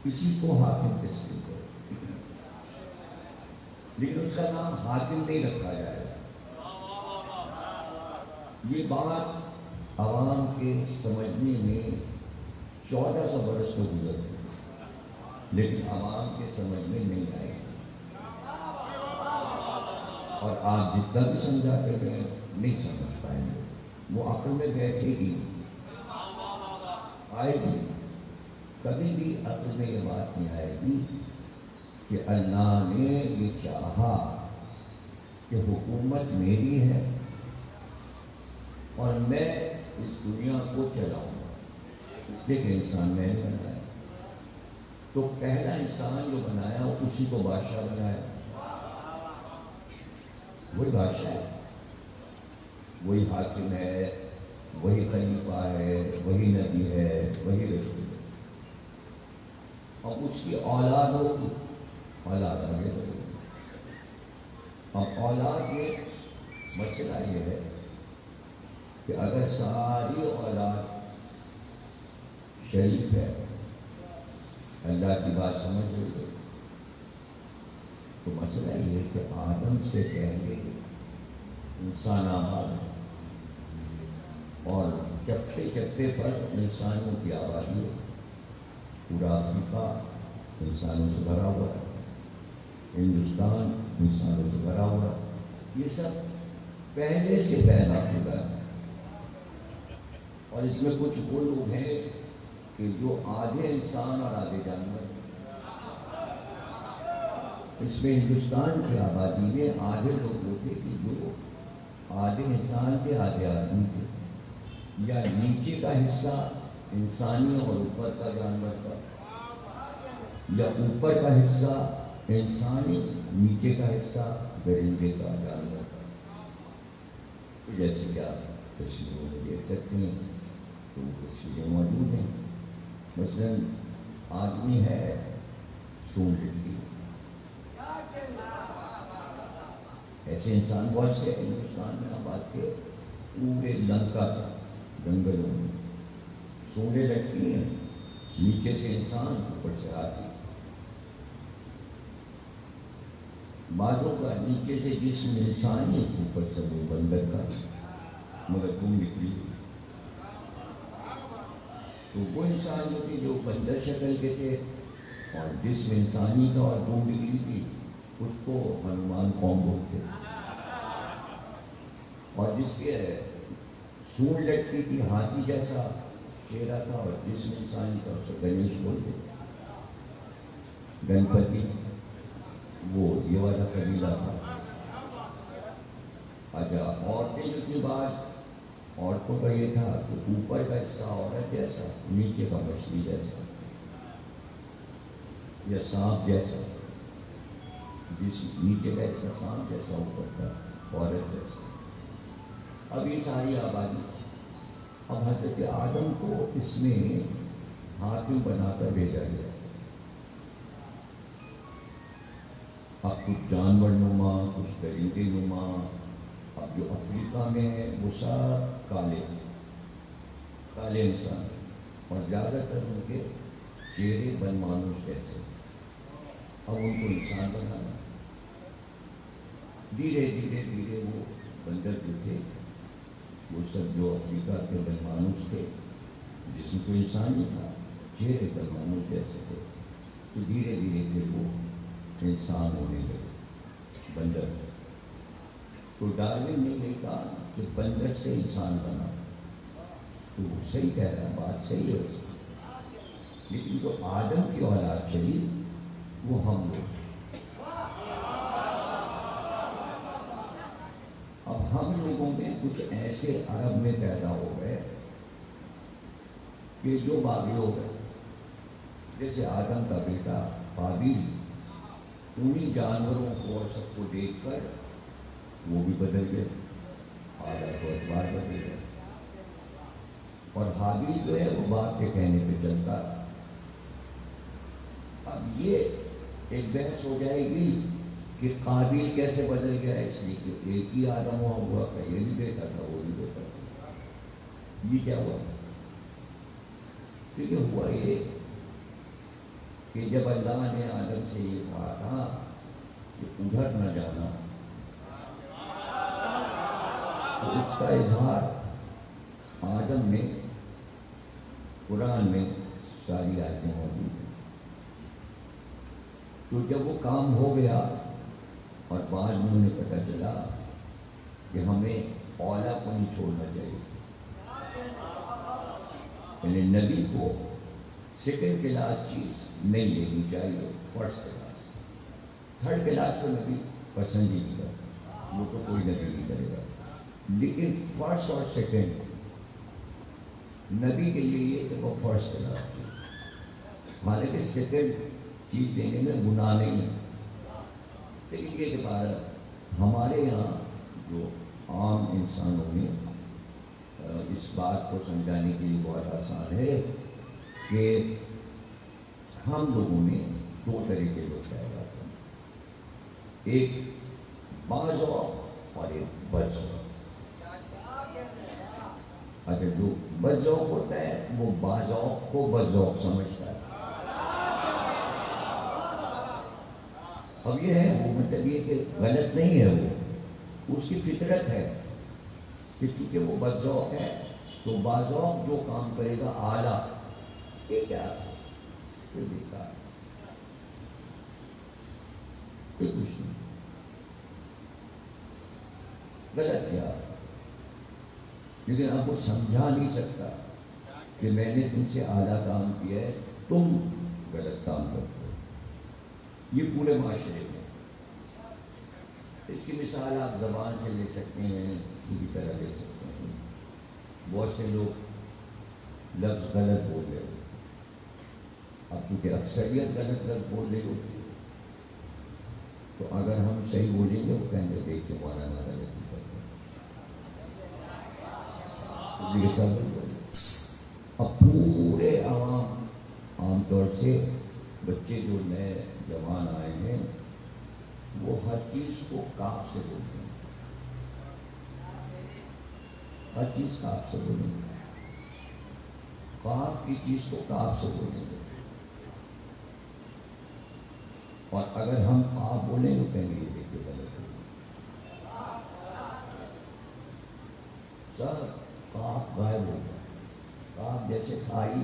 کسی کو حاکم تسلیم کرو، لیکن اس کا نام حاکم نہیں رکھا جائے گا۔ یہ بات عوام کے سمجھنے میں 1400 برس تو گزر گئے، لیکن عوام کے سمجھ میں نہیں آئے، اور آپ جتنا بھی سمجھاتے گئے نہیں سمجھ پائیں گے، وہ عقل میں بیٹھے گی، آئے گی، کبھی بھی عقل میں یہ بات نہیں آئے گی کہ اللہ نے یہ چاہا کہ حکومت میری ہے اور میں اس دنیا کو چلاؤں گا، اس لیے کہ انسان میں نے بنایا، تو پہلا انسان جو بنایا اسی کو بادشاہ بنایا، وہی بادشاہ ہے، وہی حاکم ہے، وہی خلیفہ ہے، وہی نبی ہے، وہی رسول ہے، اور اس کی اولاد ہوگی، اولاد آگے بڑھے گی۔ اب اولاد میں مسئلہ یہ ہے کہ اگر ساری اولاد شریف ہے، اللہ کی بات سمجھ رہی ہے، تو مسئلہ یہ ہے کہ آدم سے پہلے انسان آباد ہے، اور چپے چپے پر انسانوں کی آبادی ہے، پورا افریقہ انسانوں سے بھرا ہوا ہے، ہندوستان انسانوں سے بھرا ہوا ہے، یہ سب پہلے سے پیدا ہوا ہے، اور اس میں کچھ وہ لوگ ہیں کہ جو آدھے انسان اور آدھے جانور، اس میں ہندوستان کی آبادی میں آدھے لوگ وہ تھے کہ جو آدھے انسان تھے آدھے آدمی تھے، یا نیچے کا حصہ انسانی اور اوپر کا جانور کا، یا اوپر کا حصہ انسانی، نیچے کا حصہ درندے کا، جانور کا. جیسے کہ آپ تصویروں میں دیکھ سکتے ہیں تو وہ تصویریں موجود ہیں. مثلاً آدمی ہے سونڈ لٹکی، ایسے انسان بہت سے ہندوستان میں آباد کے پورے لنکا تھا، جنگلوں میں سونڈیں لٹکی ہیں، نیچے سے انسان اوپر سے ہاتھی. بعضوں کا نیچے سے جسم انسانی، اوپر سے وہ بندر کا، مگر تم نکلی. تو وہ انسان جو تھے جو بندر شکل کے تھے اور جسم انسانی کا اور دم نکلی تھی، اس کو ہنومان قوم بولتے. اور جس کے سونڈ لٹکی تھی ہاتھی جیسا چہرہ تھا اور جسم انسانی تھا، اسے گنیش بولتے. گنپتی وہ یہ والا قبیلہ تھا. اچھا، عورتیں جو تھی بعد عورتوں کا یہ تھا کہ اوپر کا حصہ عورت جیسا، نیچے کا مچھلی جیسا یا سانپ جیسا، جس نیچے کا حصہ سانپ جیسا، اوپر کا عورت جیسا. اب یہ ساری آبادی. اب حضرت آدم کو اس میں حاکم بنا کر بھیجا گیا. اب کچھ جانور نما، کچھ درندے نما. اب جو افریقہ میں ہے وہ سب کالے انسان، اور زیادہ تر ان کے چہرے بن مانوس جیسے. اب ان کو انسان بنانا. دھیرے دھیرے دھیرے وہ بندر جو تھے، وہ سب جو افریقہ کے بن مانوس تھے، جسم کو انسان ہی تھا، چہرے بن مانوس جیسے تھے، تو دھیرے دھیرے پھر وہ انسان ہونے لگے، بندر. تو ڈارون نے یہ کہا کہ بندر سے انسان بنا. تو وہ صحیح کہہ رہا ہے، بات صحیح ہے اس کی. لیکن جو آدم کی اولاد چلی وہ ہم لوگ. اب ہم لوگوں میں کچھ ایسے عرب میں پیدا ہو گئے کہ جو باغی ہو گئے. جیسے آدم کا بیٹا قابیل، انہی جانوروں کو اور سب کو دیکھ کر وہ بھی بدل گئے، آدم کو اعتبار بدل گئے. اور حابیل جو ہے وہ باپ کے کہنے پہ چلتا. اب یہ ایک بحث ہو جائے گی کہ قابیل کیسے بدل گیا، اس لیے کہ ایک ہی آدم ہوا تھا، یہ بھی بیٹا تھا وہ بھی بیٹا تھا. یہ کیا ہوا؟ کیونکہ ہوا یہ کہ جب اللہ نے آدم سے یہ کہا تھا کہ ادھر نہ جانا، تو اس کا اظہار آدم میں قرآن میں ساری آیتیں موجود ہیں. تو جب وہ کام ہو گیا اور بعد میں انہیں پتہ چلا کہ ہمیں اولا کو نہیں چھوڑنا چاہیے، یعنی نبی کو سیکنڈ کلاس چیز نہیں لینی چاہیے، فرسٹ کلاس. تھرڈ کلاس کو نبی پسند ہی نہیں کرتا، وہ تو کوئی نبی نہیں کرے گا. لیکن فرسٹ اور سیکنڈ نبی کے لیے یہ کہ وہ فرسٹ کلاس چیز. حالانکہ سیکنڈ چیز دینے میں گناہ نہیں ہے، لیکن یہ کہ ہمارے یہاں جو عام انسانوں میں اس بات کو سمجھانے کے لیے بہت آسان ہے کہ ہم لوگوں میں دو طرح کے لوگ پائے جاتے ہیں، ایک باز ذوق اور ایک بد ذوق. اگر جو بد ذوق ہوتا ہے وہ باز ذوق کو بد ذوق سمجھتا ہے. اب یہ ہے وہ مطلب یہ کہ غلط نہیں ہے، وہ اس کی فطرت ہے کہ چونکہ وہ بد ذوق ہے تو باز ذوق جو کام کرے گا اعلیٰ، یہ کیا کوئی بیکار، کوئی کچھ نہیں، غلط کیا. لیکن آپ کو سمجھا نہیں سکتا کہ میں نے تم سے اعلیٰ کام کیا ہے، تم غلط کام کرتے ہو. یہ پورے معاشرے میں. اس کی مثال آپ زبان سے لے سکتے ہیں، اسی طرح لے سکتے ہیں. بہت سے لوگ لفظ غلط بول رہے. اب کیونکہ اکثریت غلط غلط بول رہی ہوتی ہے، تو اگر ہم صحیح بولیں گے وہ کہیں گے دیکھ کے مولانا غلط ہی کرتے ہیں، یہ سب بولے۔ اب پورے عوام، عام طور سے بچے جو نئے جوان آئے ہیں وہ ہر چیز کو کاف سے بولتے ہیں، ہر چیز کاف سے بولیں گے، کاف کی چیز کو کاف سے بولیں گے، اور اگر ہم آپ بولیں تو کہیں گے دیکھیے غلط ہے، سب کاف غائب ہو گیا، کاف جیسے کھائی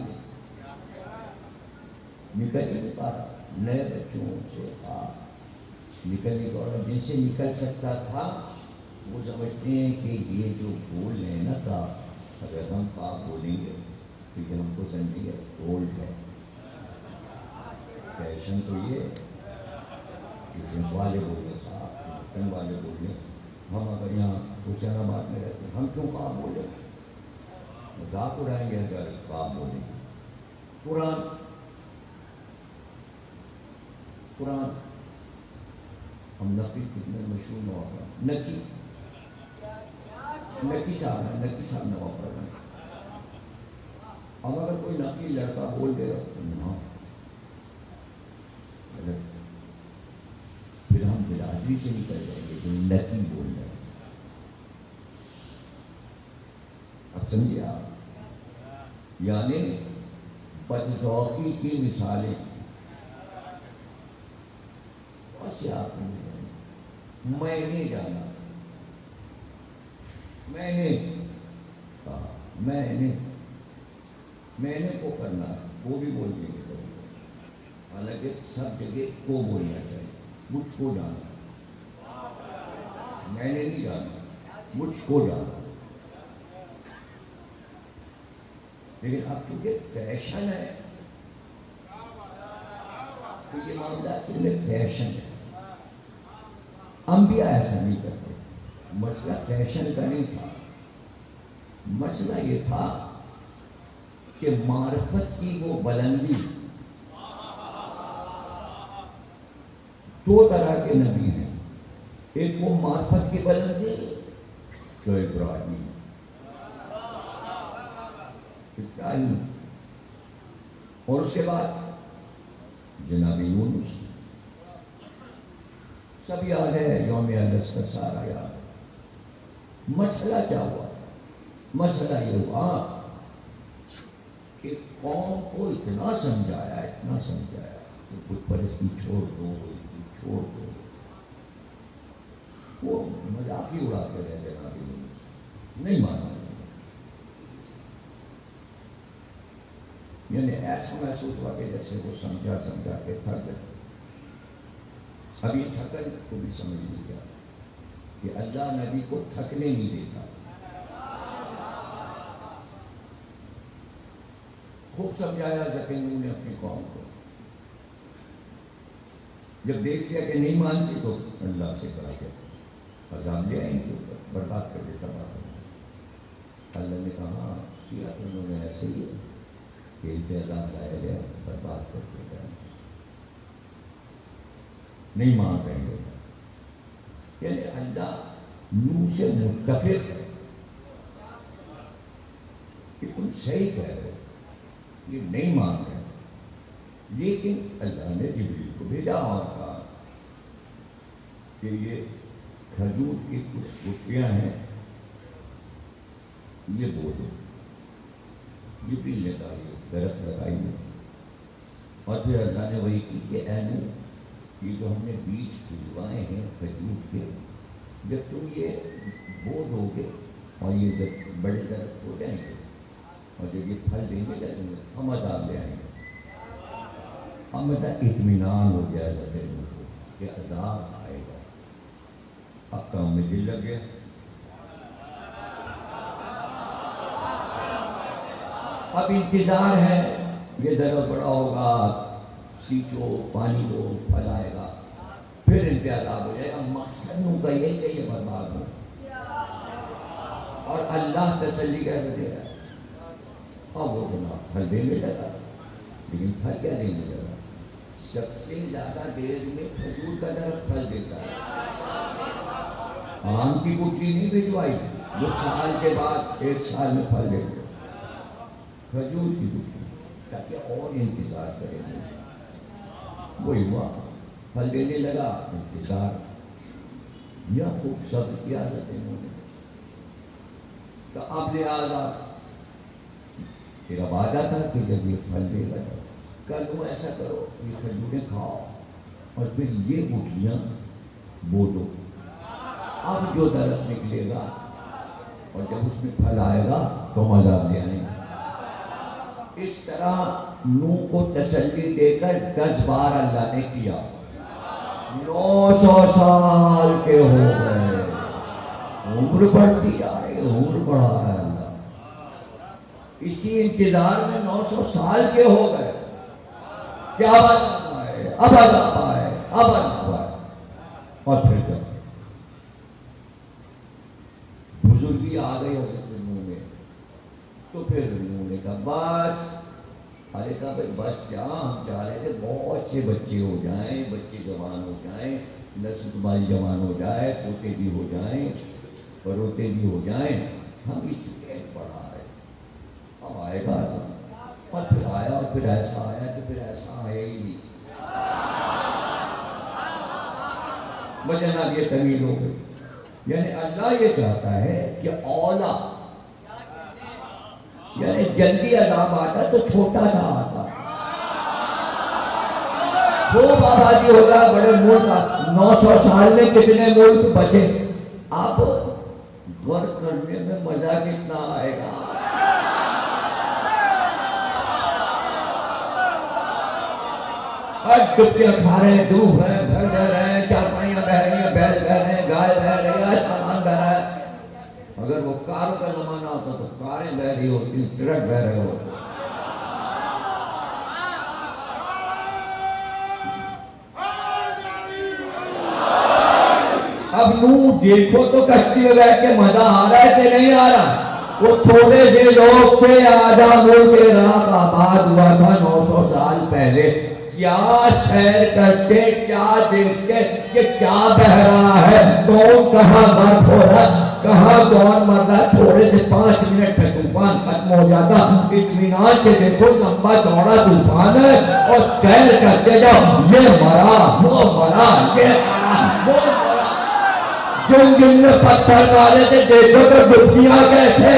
نکل ہی نہیں پا رہا، نئے بچوں سے کاف نکل نہیں پا رہا، جن سے نکل سکتا تھا وہ سمجھتے ہیں کہ یہ جو بول رہے ہیں نا کاف، اگر ہم کاف بولیں گے کیونکہ ہم کو سمجھیں گے اولڈ ہے، فیشن تو یہ ٹیوشن والے بول رہے صاحب، ٹیوشن والے بول رہے، ہم اگر یہاں حسین آباد میں رہتے ہیں ہم کیوں کاف بولیں، مذاق اڑائیں گے اگر کاف بولیں گے۔ قرآن ہم نقی کتنے مشہور نواب نقی صاحب ہے، نقی صاحب نواب پڑھ رہے ہیں، اب اگر کوئی نقی لڑکا بول دے گا تو نہ غلط، پھر ہم برادری سے نکل جائیں گے جو نقی بول رہے ہیں، اب سمجھے آپ، یعنی بدذوقی کی مثالیں میں نے جانا، میں نے کہا، میں نے کو کرنا ہے وہ بھی بول دیں گے، حالانکہ سب جگہ کو بولنا چاہیے، مجھ کو جانا، میں نے نہیں جانا، مجھ کو جانا، لیکن اب چونکہ فیشن ہے تو یہ معاملہ اصل میں فیشن ہے، انبیاء ایسا نہیں کرتے، مسئلہ فیشن کا نہیں تھا، مسئلہ یہ تھا کہ معرفت کی وہ بلندی، دو طرح کے نبی ہیں، ایک وہ معرفت کی بلندی جو ابراہیم، اور اس کے بعد جناب یونس، سب یاد ہے، یوم النحر کا سارا یاد ہے۔ مسئلہ کیا ہوا؟ مسئلہ یہ ہوا کہ قوم کو اتنا سمجھایا کہ کچھ پرستی چھوڑ دو، چھوڑ دو، وہ مذاق ہی اڑاتے رہے جناب یونس، نہیں مانا، یعنی ایسا محسوس ہوا کہ جیسے وہ سمجھا کے تھک گئے۔ ابھی تھکن کو بھی سمجھ نہیں گیا کہ اللہ نبی کو تھکنے نہیں دیتا، خوب سمجھایا زکریا نے اپنی قوم کو، جب دیکھ لیا کہ نہیں مانتی تو اللہ سے کہا کہ عذاب لے آئیں گے اوپر، برباد کر دیتا بات۔ اللہ نے کہا کیا انہوں نے ایسے ہی کہ ان پہ عذاب لایا گیا، برباد کر دیا گیا، نہیں مان رہے ہیں، یعنی اللہ نور سے متفق ہے کہ تم صحیح کہہ رہے ہو، یہ نہیں مان رہے، لیکن اللہ نے جبریل کو بھیجا اور کہا کہ یہ کھجور کی کچھ گٹھیاں ہیں، یہ بولو، جبریل نے کہا یہ درخت لگائیے، اور پھر اللہ نے وہی کی کہ اے نوح، یہ جو ہم نے بیج کھجوائے ہیں کھجور کے، جب تم یہ بو دو گے اور یہ جب بڑے درخت ہو جائیں گے اور جب یہ پھل دینے لگیں گے ہم عذاب لے آئیں گے۔ ہم اطمینان ہو گیا زکریا کو کہ عذاب آئے گا، اب کام میں دل لگ گیا، اب انتظار ہے، یہ درخت بڑا ہوگا، سینچو، پانی دو، پھل آئے گا، پھر ان پہ عذاب ہو جائے گا، مقصد ان کا یہ کہ یہ برباد ہو، اور اللہ تسلی کیسے دے رہا ہے، اب وہ جناب پھل دینے لگا، لیکن پھل کیا نہیں ملے گا؟ سب سے زیادہ دیر میں کھجور کا درخت پھل دیتا ہے. آم کی گٹھی نہیں بھجوائی جو سال کے بعد 1 سال میں پھل دے گا. کھجور کی گٹھی تاکہ اور انتظار کریں گے. وہی ہوا، پھل دینے لگا، انتظار یا خوب صبر کی عادت ہے انہوں نے. تو اب لہٰذا تیرا وعدہ تھا کہ جب یہ پھل دے گا کل وہ ایسا کرو یہ کھجوریں کھاؤ اور پھر یہ گٹھلیاں بو دو. اب جو درخت نکلے گا اور جب اس میں پھل آئے گا تو مزہ لے آئیں گے. اس طرح نوح کو تسلی دے کر 10 بار اللہ نے کیا. 900 سال کے ہو گئے، عمر بڑھتی آ رہی ہے، عمر بڑھا رہا ہے اللہ. اسی انتظار میں 900 سال کے ہو گئے. کیا بات ہے؟ اب عذاب آئے، اب عذاب آئے. اور پھر جب بزرگی آ گئی حضرت نوح میں تو پھر انہوں نے کہا بس. ارے کہا بھائی بس کیا، ہم چاہ رہے تھے بہت سے بچے ہو جائیں، بچے جوان ہو جائیں، نسل تمہاری جوان ہو جائے، پوتے بھی ہو جائیں، پروتے بھی ہو جائیں. ہم اس لیے پڑھا رہے اب آئے گا. اور پھر آیا، اور پھر ایسا آیا کہ پھر ایسا آیا ہی نہیں. جناب یہ طویل ہو گئی. یعنی اللہ یہ چاہتا ہے کہ اولا یعنی جلدی عذاب آتا تو چھوٹا سا آتا. خوب آبادی ہو رہا بڑے ملک کا. 900 سال میں کتنے ملک بچے. اب غور کرنے میں مزہ کتنا آئے گا. آج ڈبکیاں کھا رہے ہیں، ڈوب رہے ہیں، گھر بہ رہے ہیں، چارپائیاں بہ رہی ہیں، بیل بہ رہے ہیں، گائے بہ رہی ہے، سامان بہ رہا ہے. اگر وہ کاروں کا زمانہ ہوتا تو کاریں بہ رہی ہوتی، ٹرک بہ رہے ہوتے. اب نوح دیکھو تو کشتی میں بیٹھ کے مزہ آ رہا ہے کہ نہیں آ رہا. وہ تھوڑے سے لوگ تھے، آدھا ملک عراق آباد ہوا تھا 900 سال پہلے. کیا سیر کرتے، کیا دیکھتے کہ کیا بہ رہا ہے، کون کہاں غرق ہو رہا، کہاں کون مر رہا. تھوڑے سے 5 منٹ میں طوفان ختم ہو جاتا. اطمینان سے دیکھو لمبا چوڑا طوفان ہے اور سیر کرتے جاؤ. یہ مرا، وہ مرا، یہ مرا، وہ مرا. جن میں پتھر مارے تھے دیکھو تو ڈبکیاں کیسے.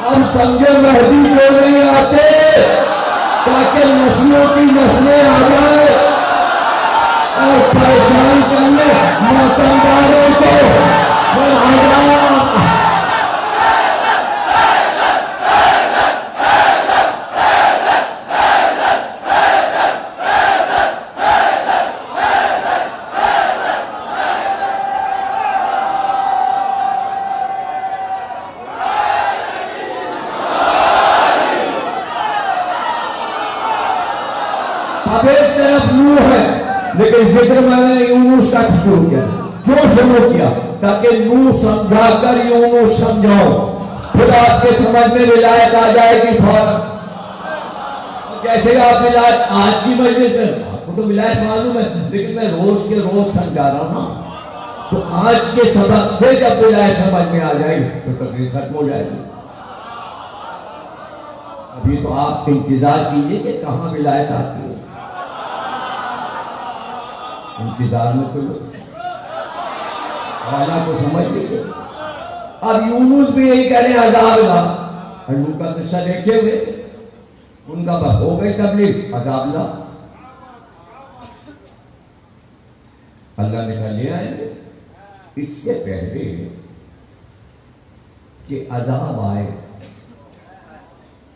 اب سمجھے مہدی کیوں نہیں آتے تاکہ نسلوں کی نسلیں آ جائیں اور پریشان کرنے ماتمداروں کو بڑھا جائیں. اب ایک طرف نوح ہے لیکن ذکر میں نے یونس تک شروع کیا. کیوں شروع کیا؟ تاکہ نوح سمجھا کر یونس سمجھاؤ. پھر آپ کے سمجھ میں ولایت آ جائے گی فوراً. جیسے آپ ولایت آج کی مجلس میں، آپ کو تو ولایت معلوم ہے لیکن میں روز کے روز سمجھا رہا ہوں نا. تو آج کے سبق سے جب ولایت سمجھ میں آ جائے گی تو تقریر ختم ہو جائے گی. ابھی تو آپ انتظار کیجئے کہ کہاں ولایت آتی ہے. انتظار میں تو لوگ اللہ کو سمجھ لیجیے. اب یونس بھی یہی کہہ رہے ہیں عذاب لا. نوح کا قصہ دیکھے ہوئے ان کا ہو گئی تبلیغ، عذاب لا. اللہ نے کہا لے آئیں گے. اس سے پہلے کہ عذاب آئے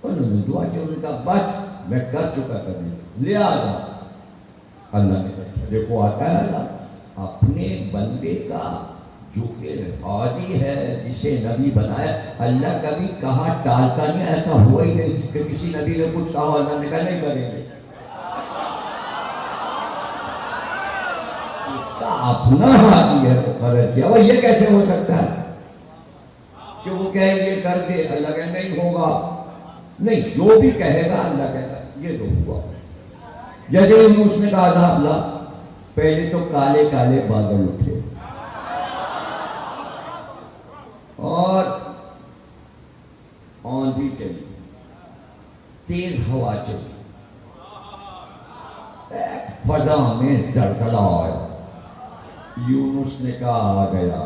انہوں نے دعا کی. ان کا بس میں کر چکا تبلیغ، لے آ جا. اللہ نے کہا دیکھو آتا ہے اللہ اپنے بندے کا جو کہ عادی ہے جسے نبی بنایا. اللہ کبھی کہا ٹالتا نہیں. ایسا ہوا ہی نہیں کہ کسی نبی نے کچھ کہا اللہ نے کہا نہیں کریں گے. اس کا اپنا عادی ہے مقرر کیا. وہ یہ کیسے ہو سکتا ہے کہ وہ کہیں گے کر دے، اللہ کہے نہیں ہوگا. نہیں، جو بھی کہے گا اللہ کہتا ہے یہ تو ہوا. جیسے اس نے کہا تھا اللہ، پہلے تو کالے کالے بادل اٹھے اور آندھی چلی، تیز ہوا چلی، فضا میں زلزلہ آیا. یونس نے کہا آ گیا،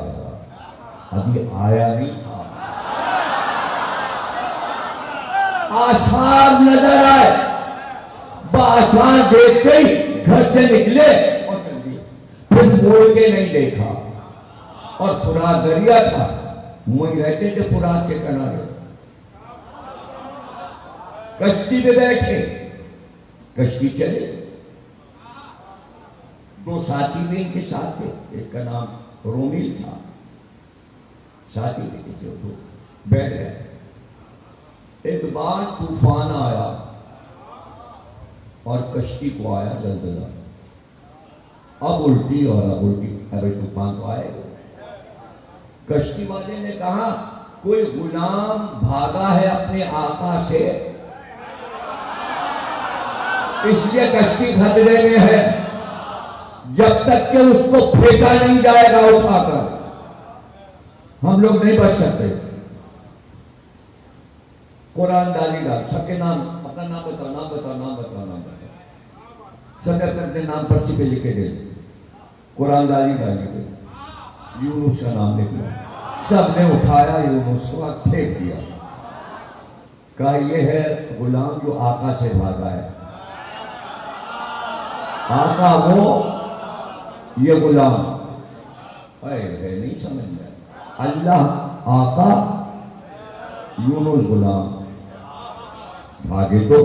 ابھی آیا نہیں تھا. آثار نظر آئے، بآسان دیکھتے ہی گھر سے نکلے اور چل دیے. پھر موڑ کے نہیں دیکھا. اور فرات دریا تھا، وہیں رہتے تھے فرات کے کنارے. کشتی پہ بیٹھے، کشتی چلے. دو ساتھی بھی ان کے ساتھ تھے، ایک کا نام رومیل تھا، ساتھی بھی کسی کو بیٹھ گئے. ایک بار طوفان آیا اور کشتی کو آیا زلزلہ. اب الٹی اور اب الٹی، ابھی طوفان تو آئے. کشتی والے نے کہا کوئی غلام بھاگا ہے اپنے آقا سے، اس لیے کشتی خطرے میں ہے. جب تک کہ اس کو پھینکا نہیں جائے گا اٹھا کر ہم لوگ نہیں بچ سکتے. قرآن ڈالی ڈال سب کے نام، اپنا نام بتاؤ، نام بتاؤ، نام بتاؤ، نام بتاؤ. سب اپنے نام پرچی پہ لکھے دے. قرآن ڈالی ڈالی گئی، یونس کا نام نکلا. سب نے اٹھایا یونس کو اور پھینک دیا. کہا یہ ہے غلام جو آقا سے بھاگا ہے. آقا وہ، یہ غلام ہے نہیں سمجھ میں. اللہ آقا، یونس غلام. بھاگے تو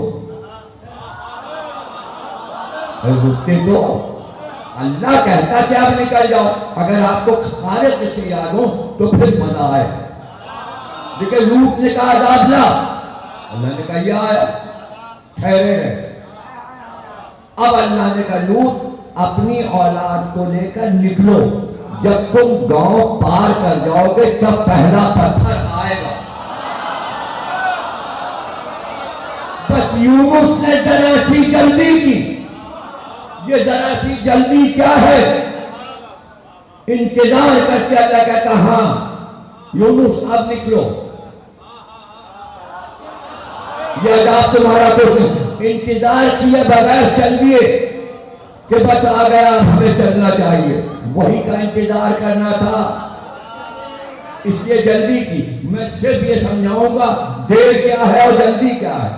رکتے تو اللہ کہتا کہ آپ نکل جاؤ. اگر آپ کو خالق سے یاد ہو تو پھر مزہ آئے. لیکن لوط نے کہا عذاب لا، اللہ نے کہا یہ آیا، ٹھہرے رہے. اب اللہ نے کہا لوط اپنی اولاد کو لے کر نکلو، جب تم گاؤں پار کر جاؤ گے تب پہلا پتھر آئے گا. بس یونس نے ذرا سی جلدی کی. یہ ذرا سی جلدی کیا ہے؟ انتظار کر کے اللہ کہتا ہاں یونس اب نکلو، یہ عذاب تمہارا کچھ انتظار کیے بغیر چل دیے کہ بس آ گیا ہمیں چلنا چاہیے. وہی کا انتظار کرنا تھا، اس لیے جلدی کی. میں صرف یہ سمجھاؤں گا دیر کیا ہے اور جلدی کیا ہے.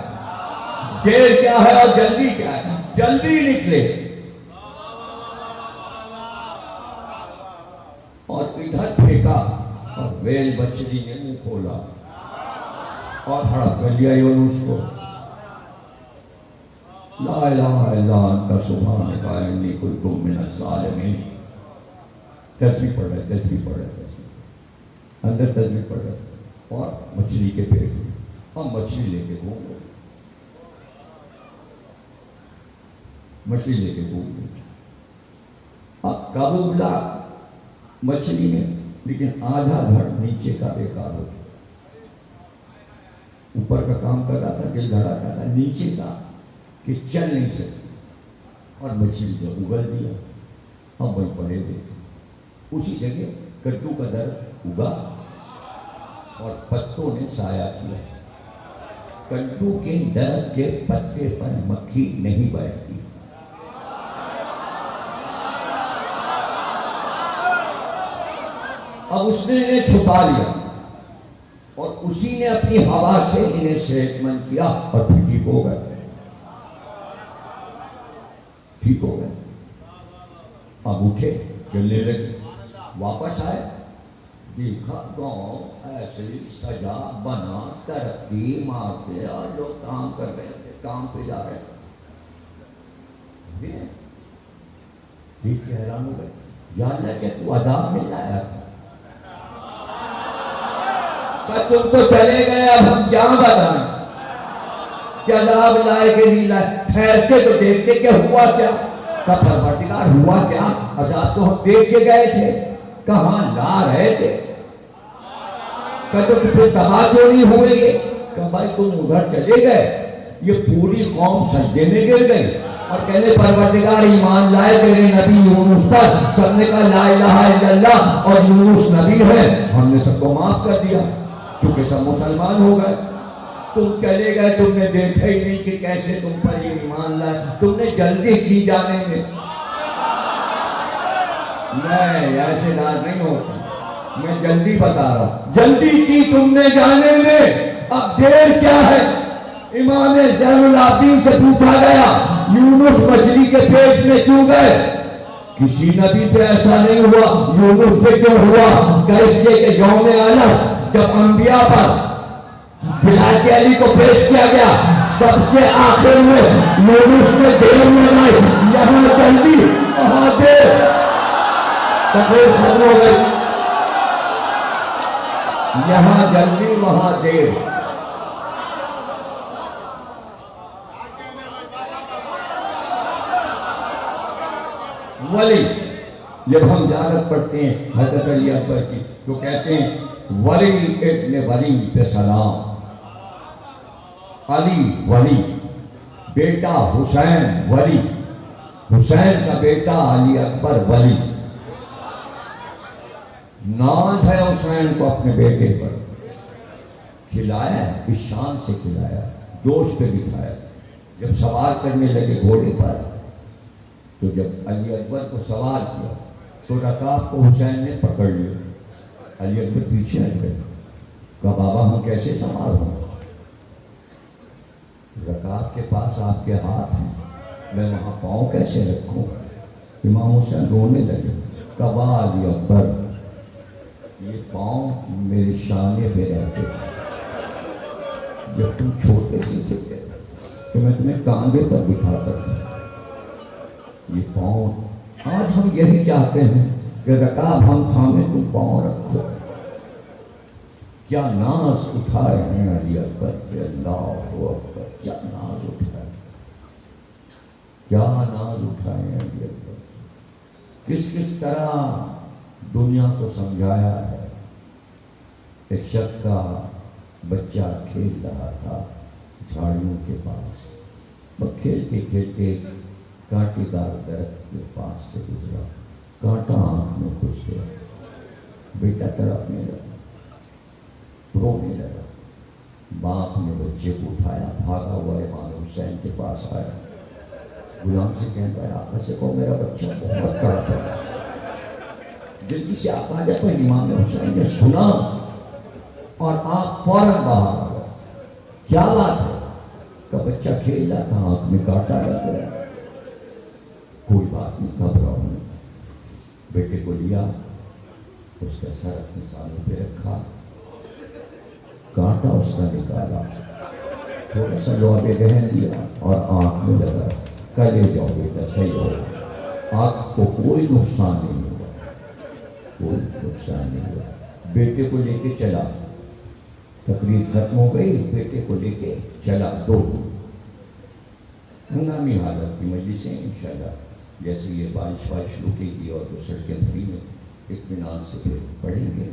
دیر کیا ہے اور جلدی کیا ہے. جلدی نکلے اور ادھر پھینکا اور ویل بچری نے منہ کھولا اور ہڑپ کر لیا یونس کو. لا الہ الا انت سبحانک انی کنت من الظالمین. تسبیح پڑھ رہے، تسبیح پڑھ رہے، اندر تسبیح پڑھ رہے اور مچھلی کے پیٹ میں. اور مچھلی لے کے گھوم گئے، مچھلی لے کے گھوم گئے. اب قابو ملا مچھلی میں، لیکن آدھا دھڑ نیچے کا بیکار ہو گیا. اوپر کا کام کر رہا تھا، دل دھڑا رہا تھا، نیچے کا کہ چل نہیں سکتی. اور مچھلی کو اگل دیا. اب وہیں پڑے ہوئے تھے اسی جگہ کدو کا درخت اگا اور پتوں نے سایہ کیا. کدو کے درخت کے پتے پر مکھی نہیں بیٹھتی. اب اس نے انہیں چھپا لیا اور اسی نے اپنی ہوا سے انہیں صحت مند کیا اور پھر ٹھیک ہو گئے. ٹھیک ہو گئے. اب اٹھے، چلنے لگے. واپس آئے، دیکھا گاؤں ایسے سجا بنا، ترقی مارتے اور لوگ کام کر رہے تھے، کام پہ جا رہے تھے. دیکھ کے حیران ہو گئے، یا اللہ کہ تو عذاب میں لایا تھا. تم تو چلے گئے، اب ہم کیا بتائیں کہ عذاب لائے کہ نہیں لائے. ٹھہر کے تو دیکھتے کہ ہوا کیا. کا پروردگار ہوا کیا؟ عذاب تو ہم دیکھ کے گئے تھے، کہاں لا رہے تھے. کہ تو پھر تباہ کیوں نہیں ہوئے؟ کہ بھائی تم ادھر چلے گئے، یہ پوری قوم سجدے میں گر گئی اور کہنے پروردگار ایمان لائے تیرے نبی یونس پر، سب نے کہا لا الہ الا اللہ اور یونس نبی ہے، ہم نے سب کو معاف کر دیا چونکہ سب مسلمان ہو گئے۔ تم چلے گئے، تم نے دیکھا ہی نہیں کہ کیسے تم پر یہ ایمان لائے، تم نے جلدی کی جانے میں۔ میں ایسے راز نہیں ہوتا، میں جلدی بتا رہا ہوں، جلدی کی تم نے جانے میں، اب دیر کیا ہے؟ امام زین العابدین سے پوچھا گیا یونس مچھلی کے پیٹ میں کیوں گئے؟ کسی نبی پہ ایسا نہیں ہوا، یونس پہ کیوں ہوا؟ کہ اس لیے کہ یوم انس جب انبیاء پر ولایت علی کو پیش کیا گیا، سب سے آخر میں یونس نے دیر لگائی، یہاں جلدی وہاں دیر، تقریر ختم ہو گئی، یہاں جلدی وہاں دیر۔ ولی جب ہم زیارت پڑھتے ہیں حضرت علی اکبر کی تو کہتے ہیں ولی ابن ولی پہ سلام، علی ولی، بیٹا حسین ولی، حسین کا بیٹا علی اکبر ولی۔ ناز ہے حسین کو اپنے بیٹے پر، کھلایا اس شان سے کھلایا، جوش پہ بٹھایا۔ جب سوار کرنے لگے گھوڑے پر تو جب علی اکبر کو سوار کیا تو رکاب کو حسین نے پکڑ لیا، علی اکبر پیچھے ہٹ گئے، کہا بابا ہم کیسے سوار ہوں؟ رکاب کے پاس آپ کے ہاتھ ہیں، میں وہاں پاؤں کیسے رکھوں؟ امام حسین رونے لگے، کہا واہ علی اکبر یہ پاؤں میرے شانے پہ رہتے، جب تم چھوٹے سے تھے تو میں تمہیں کاندھے پر بٹھاتا تھا، یہ پاؤں آج ہم یہی چاہتے ہیں کہ رکاب ہم تھامے تم پاؤں رکھو۔ کیا ناز اٹھائے ہیں علی اکبر کے، اللہ اکبر، کیا ناز اٹھائے، کیا ناز اٹھائے ہیں علی اکبر، کس کس طرح دنیا کو سمجھایا ہے۔ ایک شخص کا بچہ کھیل رہا تھا جھاڑیوں کے پاس، وہ کھیلتے کھیلتے کانٹے دار درخت کے پاس سے گزرا، کانٹا آنکھ میں گھس گیا، بیٹا تڑپنے لگا، رونے لگا، باپ نے بچے کو اٹھایا، بھاگا ہوا امام حسین کے پاس آیا، غلام سے کہتا ہے آقا سے کہو میرا بچہ بہت تڑپ رہا ہے، جلدی سے آپ آ جاتے ہیں۔ امام حسین نے سنا اور آپ فوراً باہر آ گئے، کیا بات ہے؟ کہ بچہ کھیل رہا تھا، آنکھ میں کانٹا لگ گیا، کوئی بات نہیں گھبراؤ نہیں۔ بیٹے کو لیا، اس کا سر اپنے سالوں پہ رکھا، کانٹا اس کا نکالا، تھوڑا سا لوہے رہن دیا اور آنکھ میں لگا، کل لے جاؤ بیٹا صحیح ہوگا، آنکھ کو کوئی نقصان نہیں ہوا، کوئی نقصان نہیں ہوا۔ بیٹے کو لے کے چلا، تقریر ختم ہو گئی، بیٹے کو لے کے چلا، دو ہنگامی حالت کی مجلسیں انشاءاللہ جیسے یہ بارش رکے گی اور وہ سڑکیں بھری میں اطمینان سے پھر پڑھیں گے۔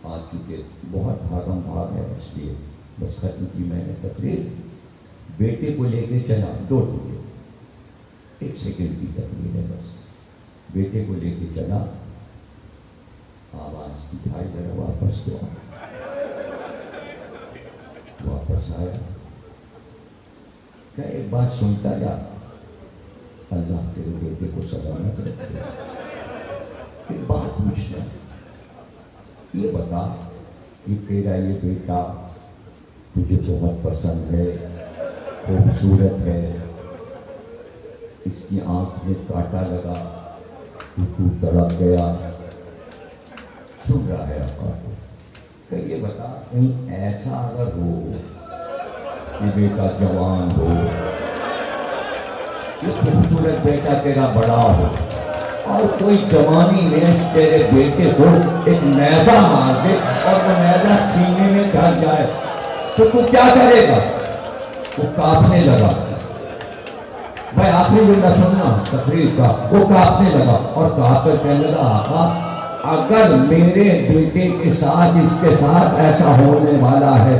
آج چونکہ بہت بھاگم بھاگ ہے اس لیے بس ختم کی میں نے تقریر۔ بیٹے کو لے کے چلا، دو ٹکڑے، 1 سیکنڈ کی تقریر ہے بس۔ بیٹے کو لے کے چلا، آواز کی بھائی ذرا واپس تو واپس آیا، کہ ایک بات سنتا جا، اللہ تیرے بیٹے کو سلامت رکھے۔ ایک بات پوچھنا، یہ بتا کہ تیرا یہ بیٹا تجھے بہت پسند ہے، خوبصورت ہے، اس کی آنکھ میں کانٹا لگا، تو تڑپ گیا، سن رہا ہے آقا کو، کہ یہ بتا کہیں ایسا اگر ہو کہ بیٹا جوان ہو، یہ خوبصورت بیٹا تیرا بڑا ہو اور کوئی جوانی میں تیرے بیٹے کو ایک نیزہ مار دے اور وہ نیزہ سینے میں گھر جائے تو کیا کرے گا؟ وہ کانپنے لگا۔ بھائی آخری جملہ سننا تقریر کا، وہ کانپنے لگا اور کہا کر کہنے لگا آقا اگر میرے بیٹے کے ساتھ اس کے ساتھ ایسا ہونے والا ہے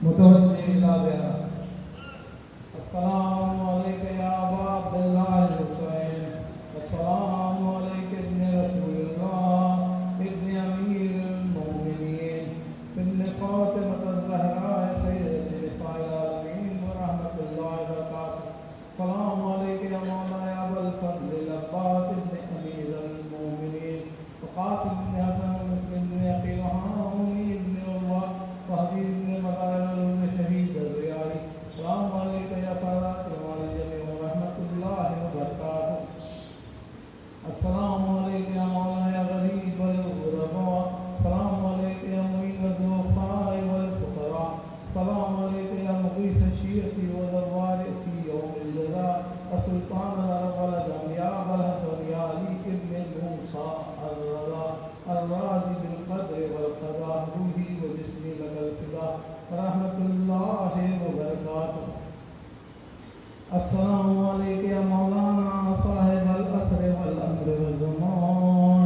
متوجہ رابعہ السلام علیکم یا ابا عبداللہ الحسین، السلام علیکم ابن رسول اللہ ابن امیر المومنین ابن فاطمہ الزہراء سیدۃ نساء العالمین ورحمۃ اللہ وبرکاتہ۔ السلام علیکم یا مولا یا ابا الفضل العباس ابن امیر المومنین وقاسم بن حسن مسلم بن عقیل وحامی ابن عروہ وحبیب بن مطاہر شہید الریائی۔ السلام علیکم یا سادات امام جمیع ورحمۃ اللہ وبرکاتہ۔ السلام علیکم یا مولا یا غریب الغرباء، السلام علیکم یا معین الضعفاء والفقراء، السلام علیکم یا مغیث الشیعة وزوار فی یوم الجزاء، السلطان العرب والعجم یا ابا الحسن یا علی ابن موسیٰ الرضا، الراضی بالقدر والقضاء، روحی و جسمی لک الفدا رحمۃ اللہ وبرکاتہ۔ السلام علیکم یا مولانا صاحب العصر والامر والزمان،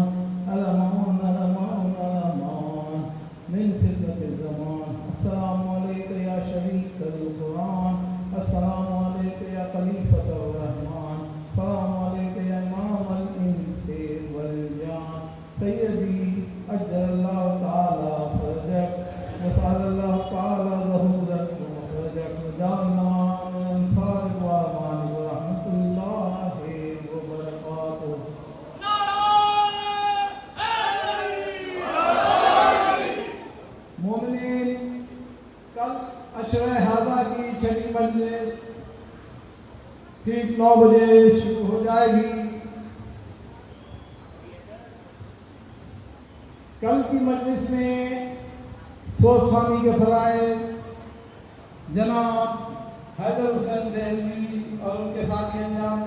الامان الامان الامان من فتنة الزمان۔ السلام علیکم یا شریک القرآن، السلام علیکم یا خلیفۃ الرحمن، السلام علیکم یا امام الانس والجان، سیدی اجر اللہ تعالی فرجک وسأل اللہ تعالی ظہورک ومخرجک وجعلنا من انصار وامان ورحمۃ اللہ وبرکاتہ۔ مومنین، کل عشرہ ہادہ کی چھٹی مجلس ٹھیک 9 بجے شروع ہو جائے گی۔ کل کی مجلس میں سوسانی کے فرائض جناب حیدر حسین دہلوی اور ان کے ساتھی انجام